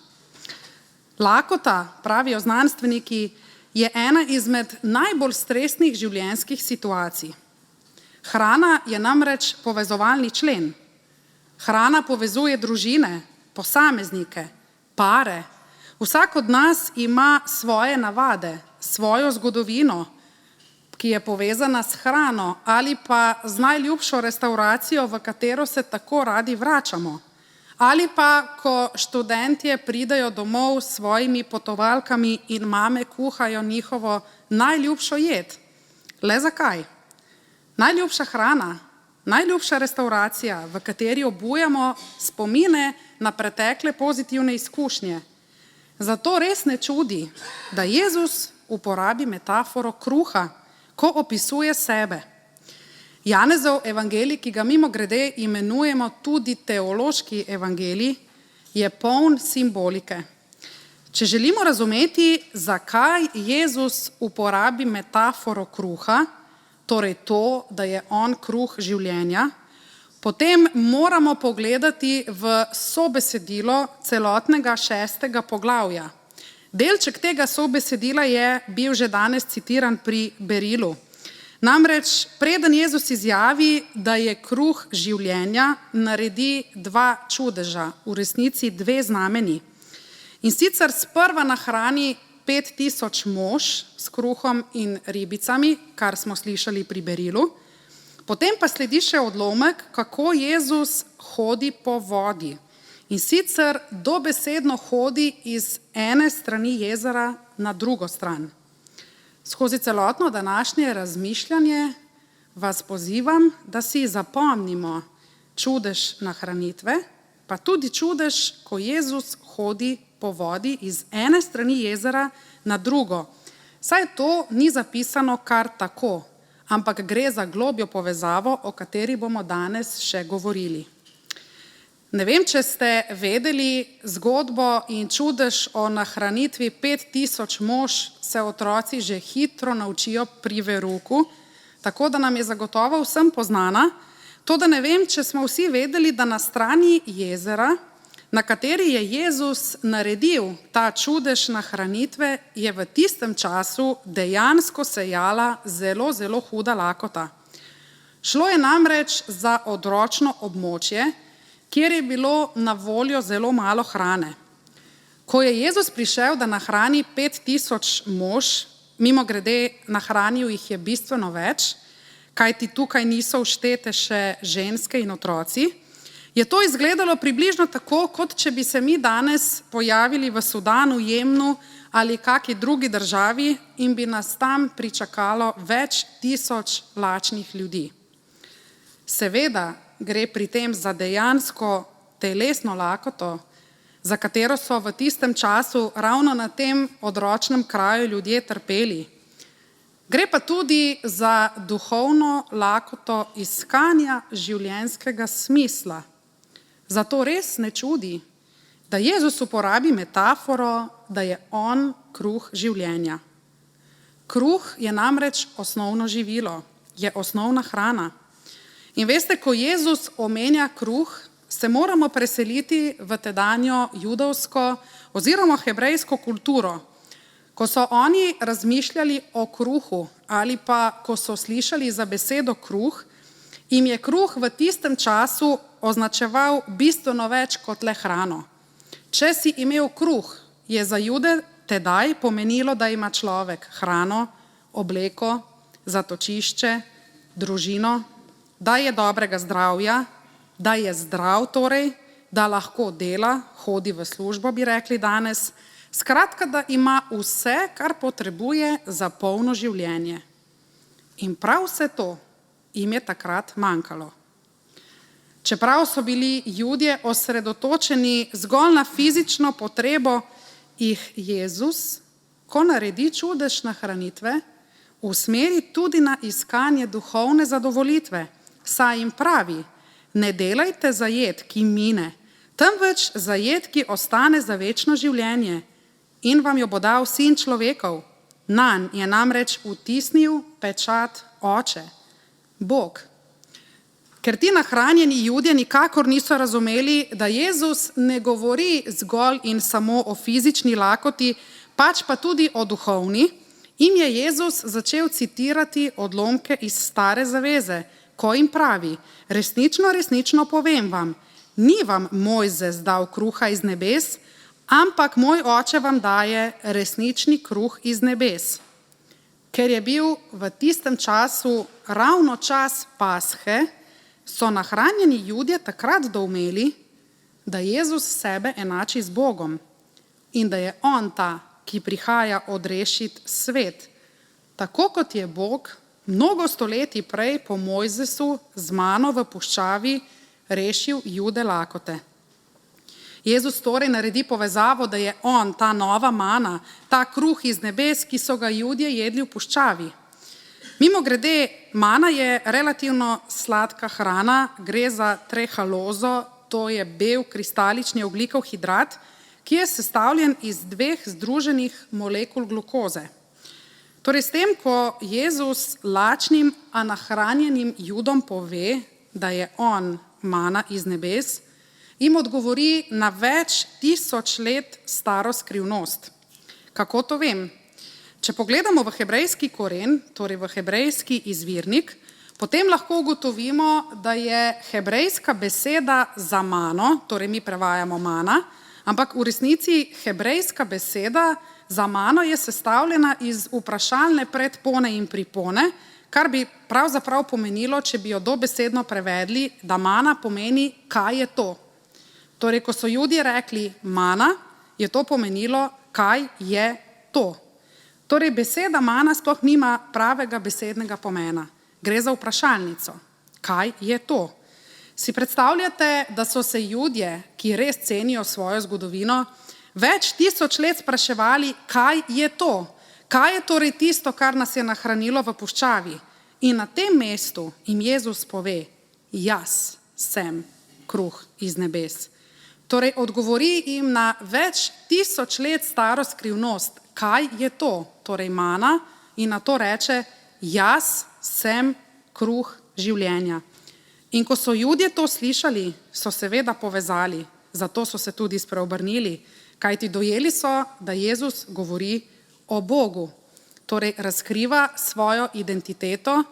Lakota, pravijo znanstveniki, je ena izmed najbolj stresnih življenjskih situacij. Hrana je namreč povezovalni člen. Hrana povezuje družine, posameznike, pare. Vsak od nas ima svoje navade, svojo zgodovino, ki je povezana s hrano ali pa z najljubšo restauracijo, v katero se tako radi vračamo. Ali pa, ko študentje pridejo domov s svojimi potovalkami in mame kuhajo njihovo najljubšo jed. Le zakaj? Najljubša hrana, najljubša restauracija, v kateri obujamo spomine na pretekle pozitivne izkušnje. Zato res ne čudi, da Jezus uporabi metaforo kruha, ko opisuje sebe. Janezov evangelij, ki ga mimogrede imenujemo tudi teološki evangelij, je poln simbolike. Če želimo razumeti, zakaj Jezus uporabi metaforo kruha, torej to, da je on kruh življenja, potem moramo pogledati v sobesedilo celotnega 6. poglavja. Delček tega sobesedila je bil že danes citiran pri berilu. Namreč, preden Jezus izjavi, da je kruh življenja, naredi 2 čudeža, v resnici 2 znameni. In sicer sprva nahrani 5000 mož s kruhom in ribicami, kar smo slišali pri berilu, potem pa sledi še odlomek, kako Jezus hodi po vodi. In sicer dobesedno hodi iz ene strani jezera na drugo stran. Skozi celotno današnje razmišljanje vas pozivam, da si zapomnimo čudež nahranitve, pa tudi čudež, ko Jezus hodi po vodi iz ene strani jezera na drugo. Saj to ni zapisano kar tako, ampak gre za globjo povezavo, o kateri bomo danes še govorili. Ne vem, če ste vedeli zgodbo in čudež o nahranitvi 5000 mož, se otroci že hitro naučijo pri veruku, tako da nam je zagotovo vsem poznana. To, da ne vem, če smo vsi vedeli, da na strani jezera na kateri je Jezus naredil ta čudež nahranitve, je v tistem času dejansko sejala zelo, zelo huda lakota. Šlo je namreč za odročno območje, kjer je bilo na voljo zelo malo hrane. Ko je Jezus prišel, da nahrani 5000 mož, mimogrede nahranil jih je bistveno več, kajti tukaj niso vštete še ženske in otroci, je to izgledalo približno tako, kot če bi se mi danes pojavili v Sudanu, Jemnu ali kaki drugi državi in bi nas tam pričakalo več tisoč lačnih ljudi. Seveda gre pri tem za dejansko telesno lakoto, za katero so v tistem času ravno na tem odročnem kraju ljudje trpeli. Gre pa tudi za duhovno lakoto iskanja življenjskega smisla. Zato res ne čudi, da Jezus uporabi metaforo, da je on kruh življenja. Kruh je namreč osnovno živilo, je osnovna hrana. In veste, ko Jezus omenja kruh, se moramo preseliti v tedanjo judovsko oziroma hebrejsko kulturo. Ko so oni razmišljali o kruhu ali pa ko so slišali za besedo kruh, jim je kruh v tistem času označeval bistveno več kot le hrano. Če si imel kruh, je za Jude tedaj pomenilo, da ima človek hrano, obleko, zatočišče, družino, da je dobrega zdravja, da je zdrav torej, da lahko dela, hodi v službo, bi rekli danes, skratka, da ima vse, kar potrebuje za polno življenje. In prav vse to jim je takrat manjkalo. Čeprav so bili Judje osredotočeni zgolj na fizično potrebo, jih Jezus, ko naredi čudež nahranitve, usmeri tudi na iskanje duhovne zadovolitve, saj jim pravi: ne delajte za jed, ki mine, temveč za jed, ki ostane za večno življenje in vam jo bo dal Sin človekov. Nanj je namreč vtisnil pečat Oče, Bog. Ker ti nahranjeni Judje nikakor niso razumeli, da Jezus ne govori zgolj in samo o fizični lakoti, pač pa tudi o duhovni, jim je Jezus začel citirati odlomke iz Stare zaveze, ko jim pravi: resnično, resnično povem vam, ni vam Mojzes dal kruha iz nebes, ampak moj Oče vam daje resnični kruh iz nebes. Ker je bil v tistem času ravno čas Pashe, so nahranjeni Judje takrat doumeli, da Jezus sebe enači z Bogom in da je on ta, ki prihaja odrešiti svet, tako kot je Bog mnogo stoletij prej po Mojzesu z mano v puščavi rešil Jude lakote. Jezus torej naredi povezavo, da je on ta nova mana, ta kruh iz nebes, ki so ga Judje jedli v puščavi. Mimogrede, mana je relativno sladka hrana, gre za trehalozo, to je bel kristalični ogljikov hidrat, ki je sestavljen iz 2 združenih molekul glukoze. Torej s tem, ko Jezus lačnim, a nahranjenim Judom pove, da je on mana iz nebes, jim odgovori na več tisoč let staro skrivnost. Kako to vem? Če pogledamo v hebrejski koren, torej v hebrejski izvirnik, potem lahko ugotovimo, da je hebrejska beseda za mano, torej mi prevajamo mana, ampak v resnici hebrejska beseda za mano je sestavljena iz vprašalne predpone in pripone, kar bi pravzaprav pomenilo, če bi jo dobesedno prevedli, da mana pomeni, kaj je to. Torej, ko so Judje rekli mana, je to pomenilo, kaj je to. Torej, beseda mana sploh nima pravega besednega pomena. Gre za vprašalnico. Kaj je to? Si predstavljate, da so se Judje, ki res cenijo svojo zgodovino, več tisoč let spraševali, kaj je to? Kaj je torej tisto, kar nas je nahranilo v puščavi? In na tem mestu jim Jezus pove: jaz sem kruh iz nebes. Torej, odgovori jim na več tisoč let staro skrivnost, kaj je to, torej mana, in na to reče: jaz sem kruh življenja. In ko so Judje to slišali, so seveda povezali, zato so se tudi spreobrnili, kajti dojeli so, da Jezus govori o Bogu, torej razkriva svojo identiteto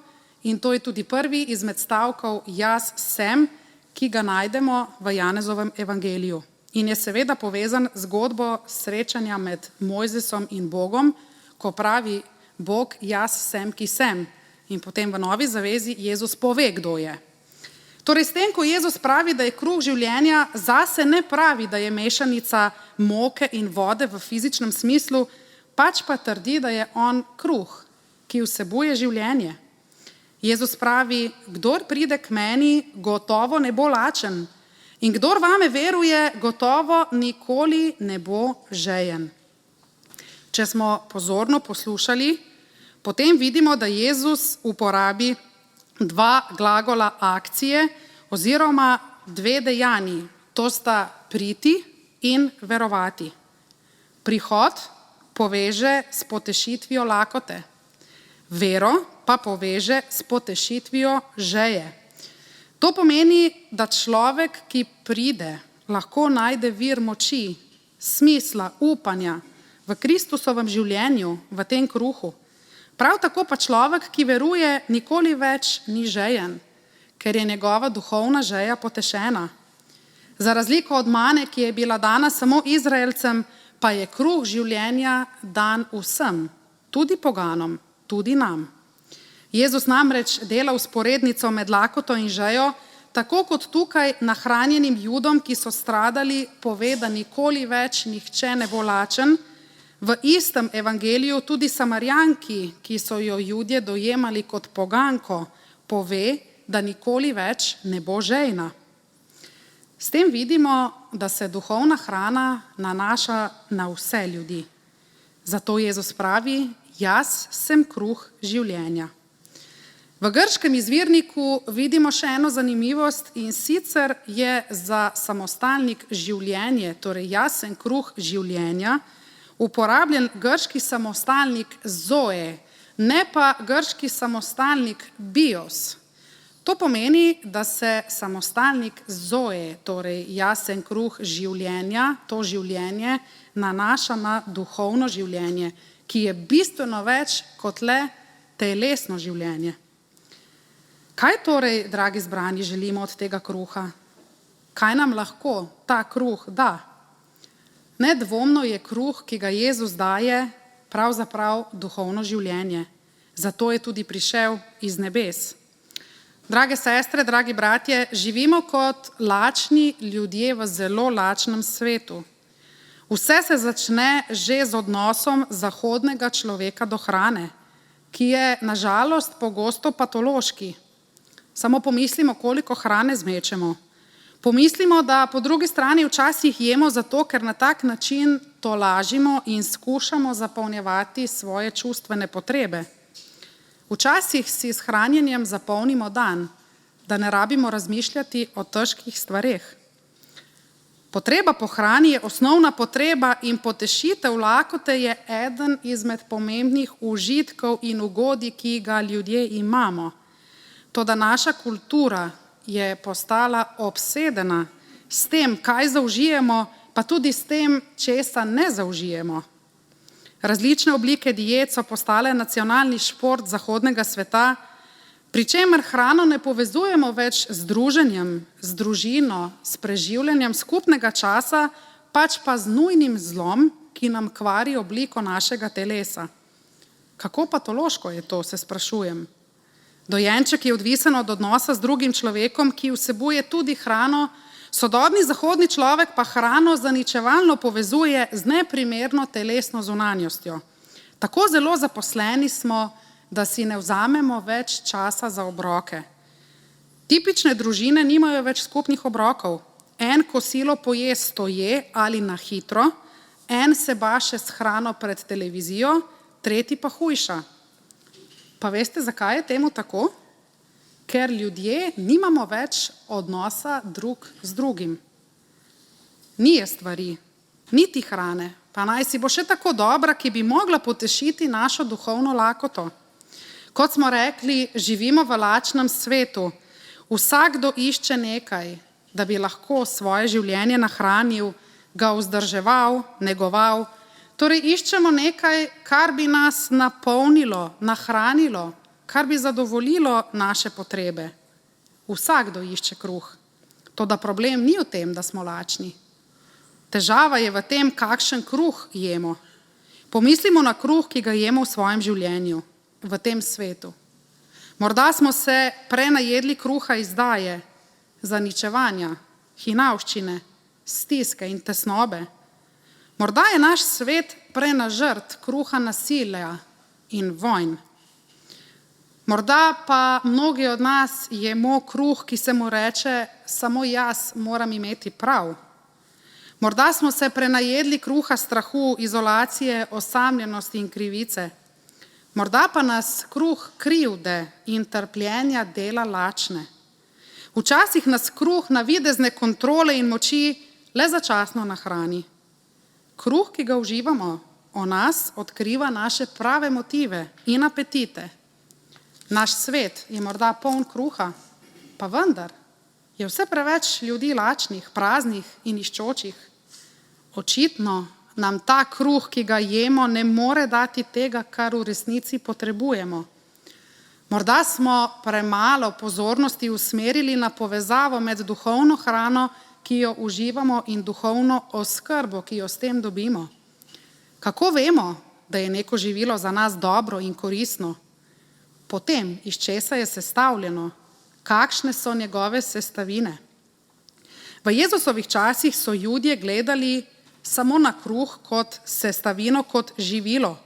in to je tudi prvi izmed stavkov jaz sem, ki ga najdemo v Janezovem evangeliju. In je seveda povezan z zgodbo srečanja med Mojzesom in Bogom, ko pravi Bog jaz sem, ki sem. In potem v Novi zavezi Jezus pove, kdo je. Torej, s tem, ko Jezus pravi, da je kruh življenja, zase ne pravi, da je mešanica moke in vode v fizičnem smislu, pač pa trdi, da je on kruh, ki vsebuje življenje. Jezus pravi, kdor pride k meni, gotovo ne bo lačen in kdor vame veruje, gotovo nikoli ne bo žejen. Če smo pozorno poslušali, potem vidimo, da Jezus uporabi dva glagola akcije oziroma dve dejanji, to sta priti in verovati. Prihod poveže s potešitvijo lakote, vero pa poveže s potešitvijo žeje. To pomeni, da človek, ki pride, lahko najde vir moči, smisla, upanja v Kristusovem življenju, v tem kruhu. Prav tako pa človek, ki veruje, nikoli več ni žejen, ker je njegova duhovna žeja potešena. Za razliko od mane, ki je bila dana samo Izraelcem, pa je kruh življenja dan vsem, tudi poganom, tudi nam. Jezus namreč dela vzporednico med lakoto in žejo, tako kot tukaj nahranjenim Judom, ki so stradali, pove, da nikoli več nihče ne bo lačen, v istem evangeliju tudi Samarjanki, ki so jo Judje dojemali kot poganko, pove, da nikoli več ne bo žejna. S tem vidimo, da se duhovna hrana nanaša na vse ljudi. Zato Jezus pravi, jaz sem kruh življenja. V grškem izvirniku vidimo še eno zanimivost in sicer je za samostalnik življenje, torej jaz sem kruh življenja, uporabljen grški samostalnik zoe, ne pa grški samostalnik bios. To pomeni, da se samostalnik zoe, torej jaz sem kruh življenja, to življenje nanaša na duhovno življenje, ki je bistveno več kot le telesno življenje. Kaj torej, dragi zbrani, želimo od tega kruha? Kaj nam lahko ta kruh da? Nedvomno je kruh, ki ga Jezus daje, pravzaprav duhovno življenje. Zato je tudi prišel iz nebes. Drage sestre, dragi bratje, živimo kot lačni ljudje v zelo lačnem svetu. Vse se začne že z odnosom zahodnega človeka do hrane, ki je na žalost pogosto patološki. Samo pomislimo, koliko hrane zmečemo. Pomislimo, da po drugi strani včasih jemo zato, ker na tak način tolažimo in skušamo zapolnjevati svoje čustvene potrebe. Včasih si s hranjenjem zapolnimo dan, da ne rabimo razmišljati o težkih stvareh. Potreba po hrani je osnovna potreba in potešitev lakote je eden izmed pomembnih užitkov in ugodij, ki ga ljudje imamo. Toda naša kultura je postala obsedena s tem, kaj zaužijemo, pa tudi s tem, česa ne zaužijemo. Različne oblike diet so postale nacionalni šport zahodnega sveta, pri čemer hrano ne povezujemo več z druženjem, z družino, s preživljanjem skupnega časa, pač pa z nujnim zlom, ki nam kvari obliko našega telesa. Kako patološko je to, se sprašujem. Dojenček je odvisen od odnosa z drugim človekom, ki vsebuje tudi hrano, sodobni zahodni človek pa hrano zaničevalno povezuje z neprimerno telesno zunanjostjo. Tako zelo zaposleni smo, da si ne vzamemo več časa za obroke. Tipične družine nimajo več skupnih obrokov. En kosilo poje stoje ali na hitro, en se baše s hrano pred televizijo, tretji pa hujša. Pa veste, zakaj je temu tako? Ker ljudje nimamo več odnosa drug z drugim. Ni je stvari, niti hrane, pa naj si bo še tako dobra, ki bi mogla potešiti našo duhovno lakoto. Kot smo rekli, živimo v lačnem svetu. Vsakdo išče nekaj, da bi lahko svoje življenje nahranil, ga vzdrževal, negoval. Torej iščemo nekaj, kar bi nas napolnilo, nahranilo, kar bi zadovoljilo naše potrebe. Vsakdo išče kruh. Toda problem ni v tem, da smo lačni. Težava je v tem, kakšen kruh jemo. Pomislimo na kruh, ki ga jemo v svojem življenju, v tem svetu. Morda smo se prenajedli kruha izdaje, zaničevanja, hinavščine, stiske in tesnobe. Morda je naš svet prenažrt kruha nasilja in vojn. Morda pa mnogi od nas jemo kruh, ki se mu reče, samo jaz moram imeti prav. Morda smo se prenajedli kruha strahu, izolacije, osamljenosti in krivice. Morda pa nas kruh krivde in trpljenja dela lačne. Včasih nas kruh navidezne kontrole in moči le začasno nahrani. Kruh, ki ga uživamo, o nas odkriva naše prave motive in apetite. Naš svet je morda poln kruha, pa vendar je vse preveč ljudi lačnih, praznih in iščočih. Očitno nam ta kruh, ki ga jemo, ne more dati tega, kar v resnici potrebujemo. Morda smo premalo pozornosti usmerili na povezavo med duhovno hrano, ki jo uživamo, in duhovno oskrbo, ki jo s tem dobimo. Kako vemo, da je neko živilo za nas dobro in koristno? Potem, iz česa je sestavljeno, kakšne so njegove sestavine. V Jezusovih časih so Judje gledali samo na kruh kot sestavino, kot živilo.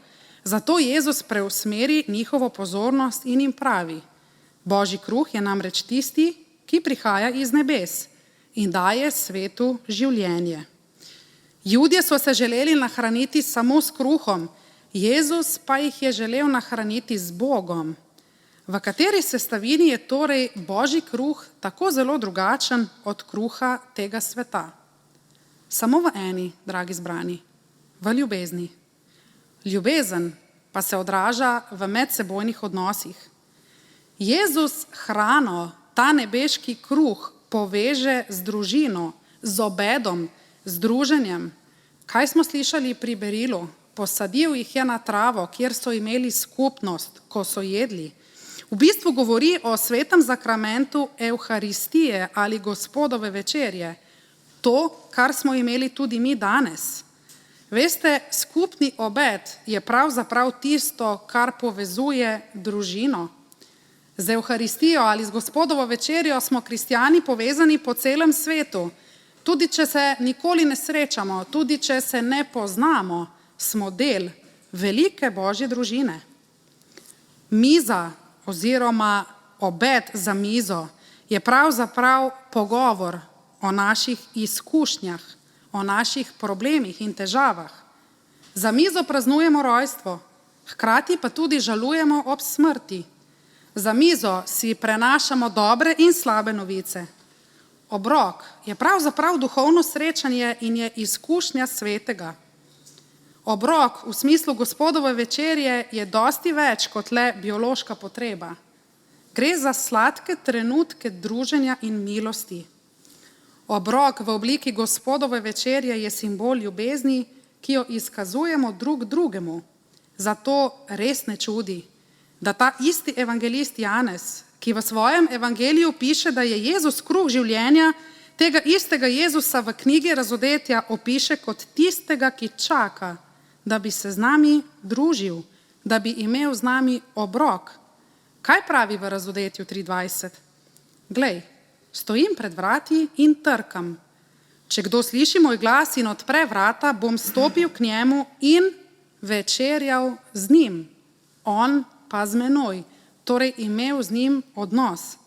Zato Jezus preusmeri njihovo pozornost in jim pravi: Božji kruh je namreč tisti, ki prihaja iz nebes in daje svetu življenje. Judje so se želeli nahraniti samo s kruhom, Jezus pa jih je želel nahraniti z Bogom. V kateri sestavini je torej Božji kruh tako zelo drugačen od kruha tega sveta? Samo v eni, dragi zbrani, v ljubezni. Ljubezen pa se odraža v medsebojnih odnosih. Jezus hrano, ta nebeški kruh, poveže z družino, z obedom, z druženjem. Kaj smo slišali pri berilu? Posadil jih je na travo, kjer so imeli skupnost, ko so jedli. V bistvu govori o svetem zakramentu Evharistije ali Gospodove večerje. To, kar smo imeli tudi mi danes. Veste, skupni obed je pravzaprav tisto, kar povezuje družino. Z Evharistijo ali z Gospodovo večerjo smo kristjani povezani po celem svetu. Tudi če se nikoli ne srečamo, tudi če se ne poznamo, smo del velike Božje družine. Miza oziroma obed za mizo je pravzaprav pogovor o naših izkušnjah, o naših problemih in težavah. Za mizo praznujemo rojstvo, hkrati pa tudi žalujemo ob smrti. Za mizo si prenašamo dobre in slabe novice. Obrok je pravzaprav duhovno srečanje in je izkušnja svetega. Obrok v smislu Gospodove večerje je dosti več kot le biološka potreba. Gre za sladke trenutke druženja in milosti. Obrok v obliki Gospodove večerje je simbol ljubezni, ki jo izkazujemo drug drugemu. Zato res ne čudi, da ta isti evangelist Janez, ki v svojem evangeliju piše, da je Jezus kruh življenja, tega istega Jezusa v knjigi Razodetja opiše kot tistega, ki čaka, da bi se z nami družil, da bi imel z nami obrok. Kaj pravi v Razodetju 3:20? Glej, stojim pred vrati in trkam. Če kdo sliši moj glas in odpre vrata, bom stopil k njemu in večerjal z njim, on pa z menoj, torej imel z njim odnos.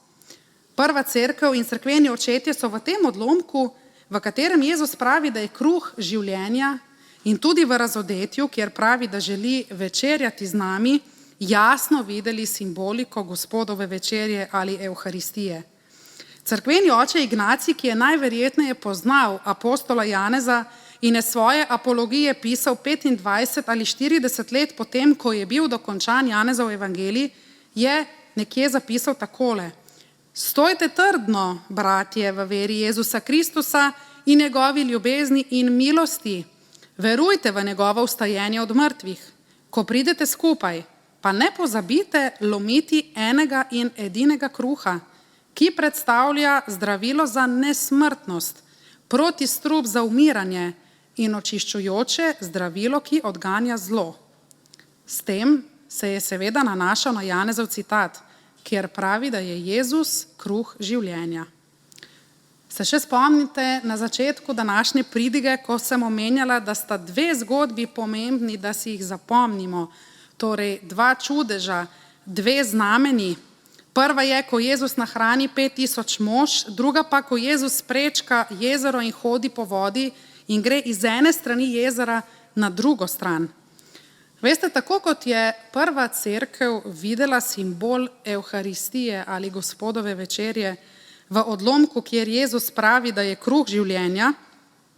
Prva cerkev in cerkveni očetje so v tem odlomku, v katerem Jezus pravi, da je kruh življenja, in tudi v Razodetju, kjer pravi, da želi večerjati z nami, jasno videli simboliko Gospodove večerje ali Evharistije. Cerkveni oče Ignacij, ki je najverjetneje poznal apostola Janeza in je svoje apologije pisal 25 ali 40 let potem, ko je bil dokončan Janezov evangelij, je nekje zapisal takole: Stojte trdno, bratje, v veri Jezusa Kristusa in njegovi ljubezni in milosti. Verujte v njegovo vstajenje od mrtvih. Ko pridete skupaj, pa ne pozabite lomiti enega in edinega kruha, ki predstavlja zdravilo za nesmrtnost, protistrup za umiranje in očiščujoče zdravilo, ki odganja zlo. S tem se je seveda nanašal na Janezov citat, kjer pravi, da je Jezus kruh življenja. Se še spomnite na začetku današnje pridige, ko sem omenjala, da sta dve zgodbi pomembni, da si jih zapomnimo, torej dva čudeža, dve znameni. Prva je, ko Jezus nahrani 5000 mož, druga pa, ko Jezus prečka jezero in hodi po vodi in gre iz ene strani jezera na drugo stran. Veste, tako kot je prva cerkev videla simbol Evharistije ali Gospodove večerje v odlomku, kjer Jezus pravi, da je kruh življenja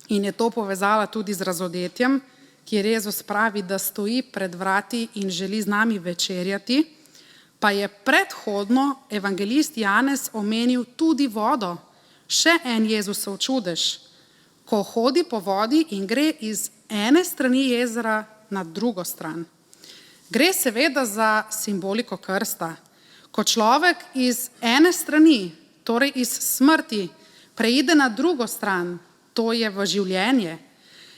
in je to povezala tudi z razodetjem, kjer Jezus pravi, da stoji pred vrati in želi z nami večerjati, pa je predhodno evangelist Janez omenil tudi vodo, še en Jezusov čudež, ko hodi po vodi in gre iz ene strani jezera na drugo stran. Gre seveda za simboliko krsta. Ko človek iz ene strani, torej iz smrti, preide na drugo stran, to je v življenje.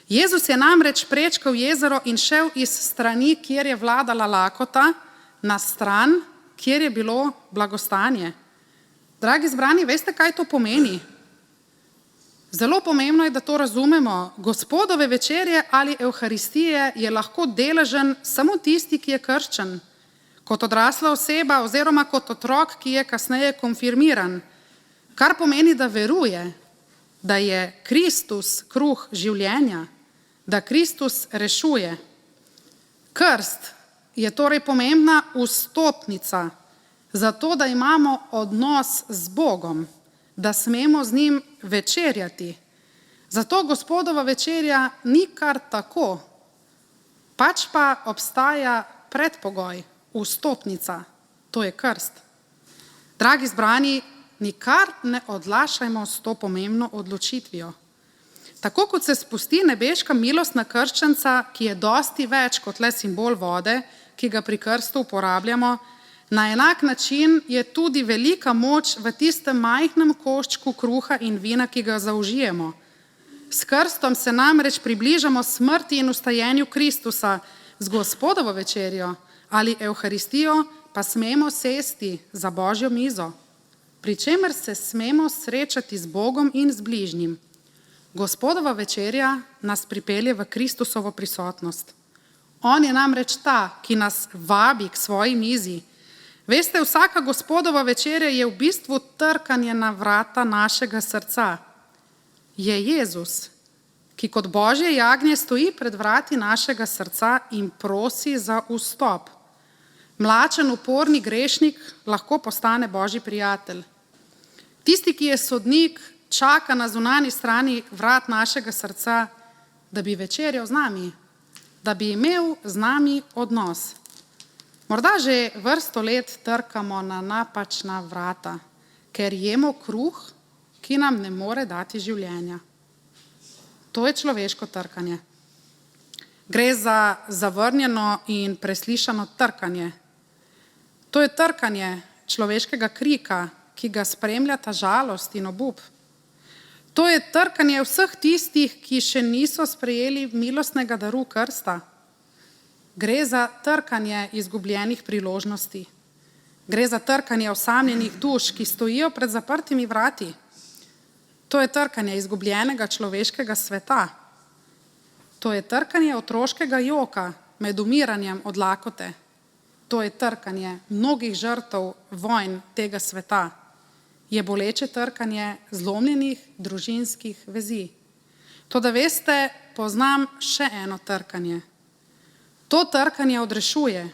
Jezus je namreč prečkal jezero in šel iz strani, kjer je vladala lakota, na stran, kjer je bilo blagostanje. Dragi zbrani, veste, kaj to pomeni? Zelo pomembno je, da to razumemo. Gospodove večerje ali Evharistije je lahko deležen samo tisti, ki je krščen, kot odrasla oseba oziroma kot otrok, ki je kasneje konfirmiran, kar pomeni, da veruje, da je Kristus kruh življenja, da Kristus rešuje. Krst je torej pomembna vstopnica za to, da imamo odnos z Bogom, da smemo z njim večerjati. Zato Gospodova večerja ni kar tako, pač pa obstaja predpogoj, vstopnica, to je krst. Dragi zbrani, nikar ne odlašajmo s to pomembno odločitvijo. Tako kot se spusti nebeška milost na krščenca, ki je dosti več kot le simbol vode, ki ga pri krstu uporabljamo, na enak način je tudi velika moč v tistem majhnem koščku kruha in vina, ki ga zaužijemo. S krstom se namreč približamo smrti in vstajenju Kristusa, z Gospodovo večerjo ali Evharistijo pa smemo sesti za Božjo mizo, pri čemer se smemo srečati z Bogom in z bližnjim. Gospodova večerja nas pripelje v Kristusovo prisotnost. On je namreč ta, ki nas vabi k svoji mizi. Veste, vsaka Gospodova večerja je v bistvu trkanje na vrata našega srca. Je Jezus, ki kot Božje jagnje stoji pred vrati našega srca in prosi za vstop. Mlačen, uporni grešnik lahko postane Božji prijatelj. Tisti, ki je sodnik, čaka na zunanji strani vrat našega srca, da bi večerjal z nami, da bi imel z nami odnos. Morda že vrsto let trkamo na napačna vrata, ker jemo kruh, ki nam ne more dati življenja. To je človeško trkanje. Gre za zavrnjeno in preslišano trkanje. To je trkanje človeškega krika, ki ga spremljata žalost in obup. To je trkanje vseh tistih, ki še niso sprejeli milostnega daru krsta. Gre za trkanje izgubljenih priložnosti. Gre za trkanje osamljenih duš, ki stojijo pred zaprtimi vrati. To je trkanje izgubljenega človeškega sveta. To je trkanje otroškega joka med umiranjem od lakote. To je trkanje mnogih žrtev vojn tega sveta. Je boleče trkanje zlomljenih družinskih vezi. Toda veste, poznam še eno trkanje. To trkanje odrešuje,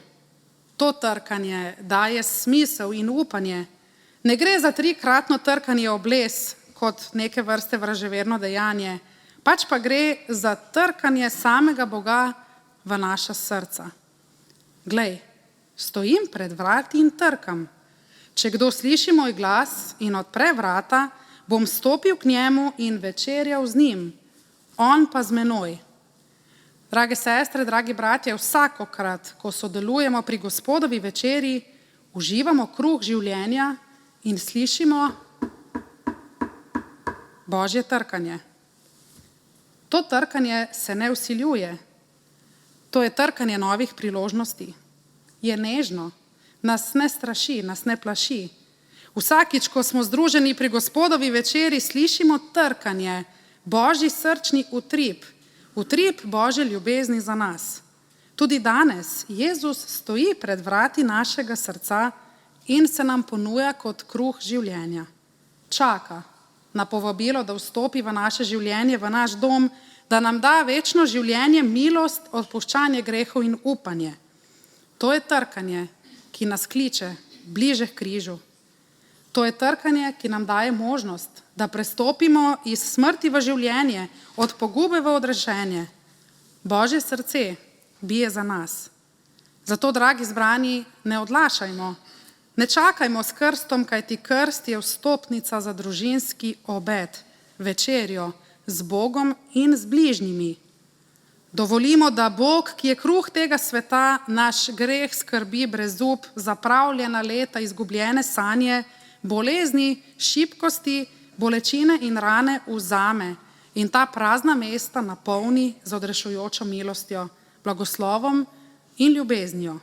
to trkanje daje smisel in upanje. Ne gre za trikratno trkanje obles, kot neke vrste vraževerno dejanje, pač pa gre za trkanje samega Boga v naša srca. Glej, stojim pred vrati in trkam. Če kdo sliši moj glas in odpre vrata, bom stopil k njemu in večerjal z njim, on pa z menoj. Drage sestre, dragi bratje, vsakokrat, ko sodelujemo pri Gospodovi večeri, uživamo kruh življenja in slišimo Božje trkanje. To trkanje se ne vsiljuje. To je trkanje novih priložnosti. Je nežno, nas ne straši, nas ne plaši. Vsakič, ko smo združeni pri Gospodovi večeri, slišimo trkanje, Božji srčni utrip, utrip Božje ljubezni za nas. Tudi danes Jezus stoji pred vrati našega srca in se nam ponuja kot kruh življenja. Čaka na povabilo, da vstopi v naše življenje, v naš dom, da nam da večno življenje, milost, odpuščanje grehov in upanje. To je trkanje, ki nas kliče bliže k križu. To je trkanje, ki nam daje možnost, da prestopimo iz smrti v življenje, od pogube v odrešenje. Božje srce bije za nas. Zato, dragi zbrani, ne odlašajmo, ne čakajmo s krstom, kajti krst je vstopnica za družinski obed, večerjo z Bogom in z bližnjimi. Dovolimo, da Bog, ki je kruh tega sveta, naš greh, skrbi, brezup, zapravljena leta, izgubljene sanje, bolezni, šibkosti, bolečine in rane vzame in ta prazna mesta napolni z odrešujočo milostjo, blagoslovom in ljubeznijo.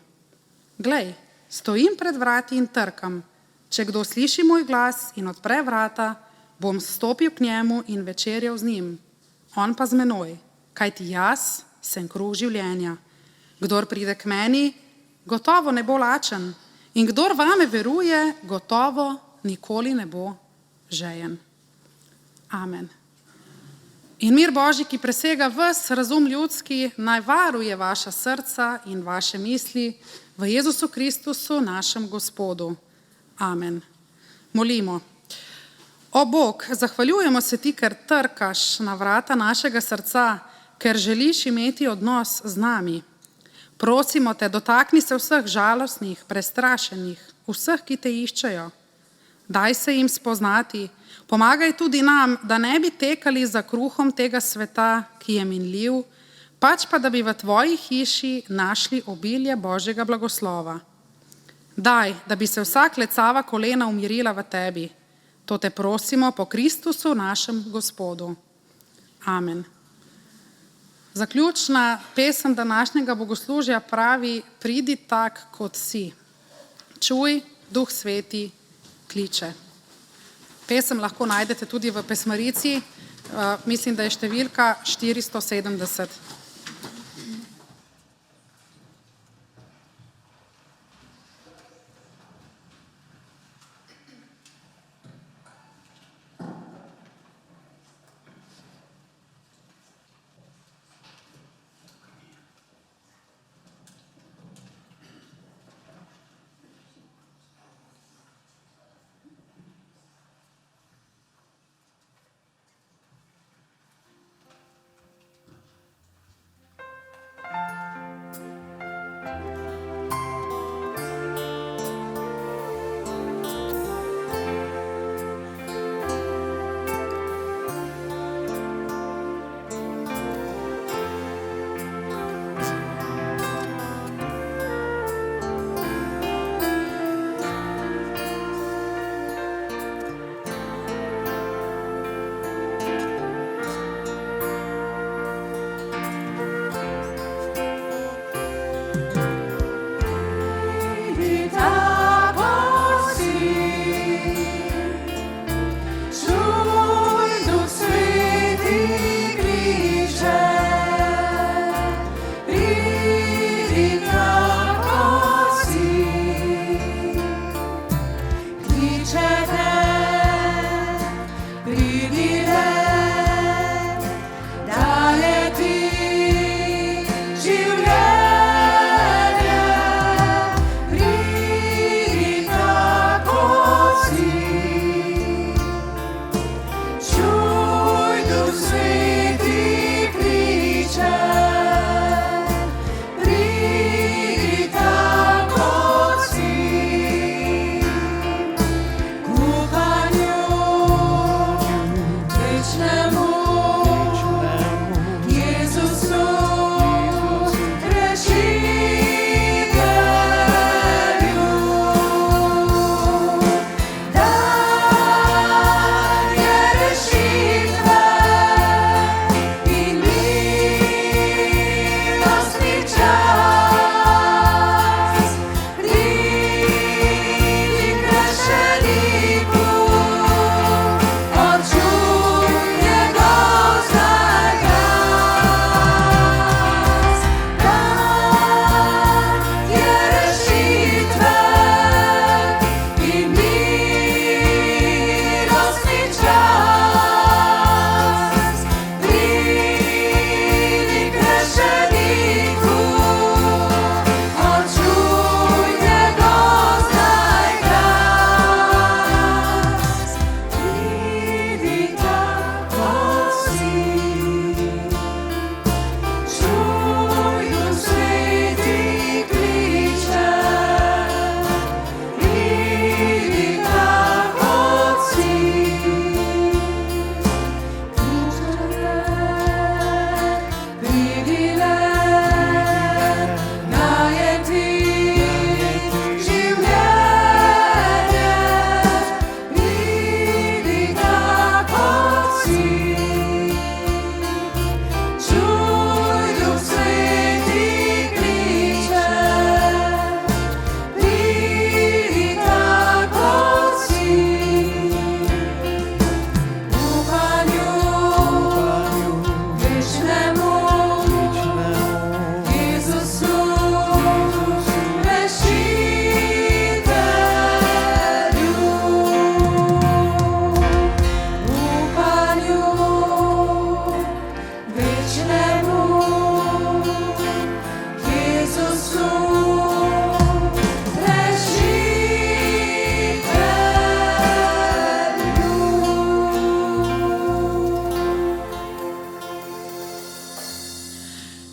Glej, stojim pred vrati in trkam. Če kdo sliši moj glas in odpre vrata, bom stopil k njemu in večerjal z njim, on pa z menoj, kajti jaz sem kruh življenja. Kdor pride k meni, gotovo ne bo lačen, in kdor vame veruje, gotovo nikoli ne bo žejen. Amen. In mir Božji, ki presega ves razum ljudski, naj varuje vaša srca in vaše misli v Jezusu Kristusu, našem Gospodu. Amen. Molimo. O Bog, zahvaljujemo se ti, ker trkaš na vrata našega srca, ker želiš imeti odnos z nami. Prosimo te, dotakni se vseh žalostnih, prestrašenih, vseh, ki te iščejo. Daj se jim spoznati, pomagaj tudi nam, da ne bi tekali za kruhom tega sveta, ki je minljiv, pač pa da bi v tvoji hiši našli obilje Božjega blagoslova. Daj, da bi se vsa klecava kolena umirila v tebi. To te prosimo po Kristusu, našem Gospodu. Amen. Zaključna pesem današnjega bogoslužja pravi: pridi tak, kot si. Čuj, Duh Sveti kliče. Pesem lahko najdete tudi v pesmarici, mislim, da je številka 470.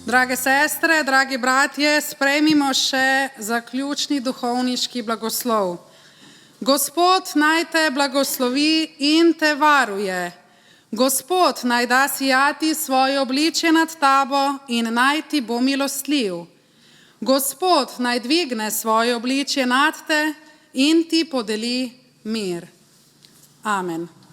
Drage sestre, dragi bratje, sprejmimo še zaključni duhovniški blagoslov. Gospod naj te blagoslovi in te varuje. Gospod naj da sijati svoje obličje nad tabo in naj ti bo milostljiv. Gospod naj dvigne svoje obličje nad te in ti podeli mir. Amen.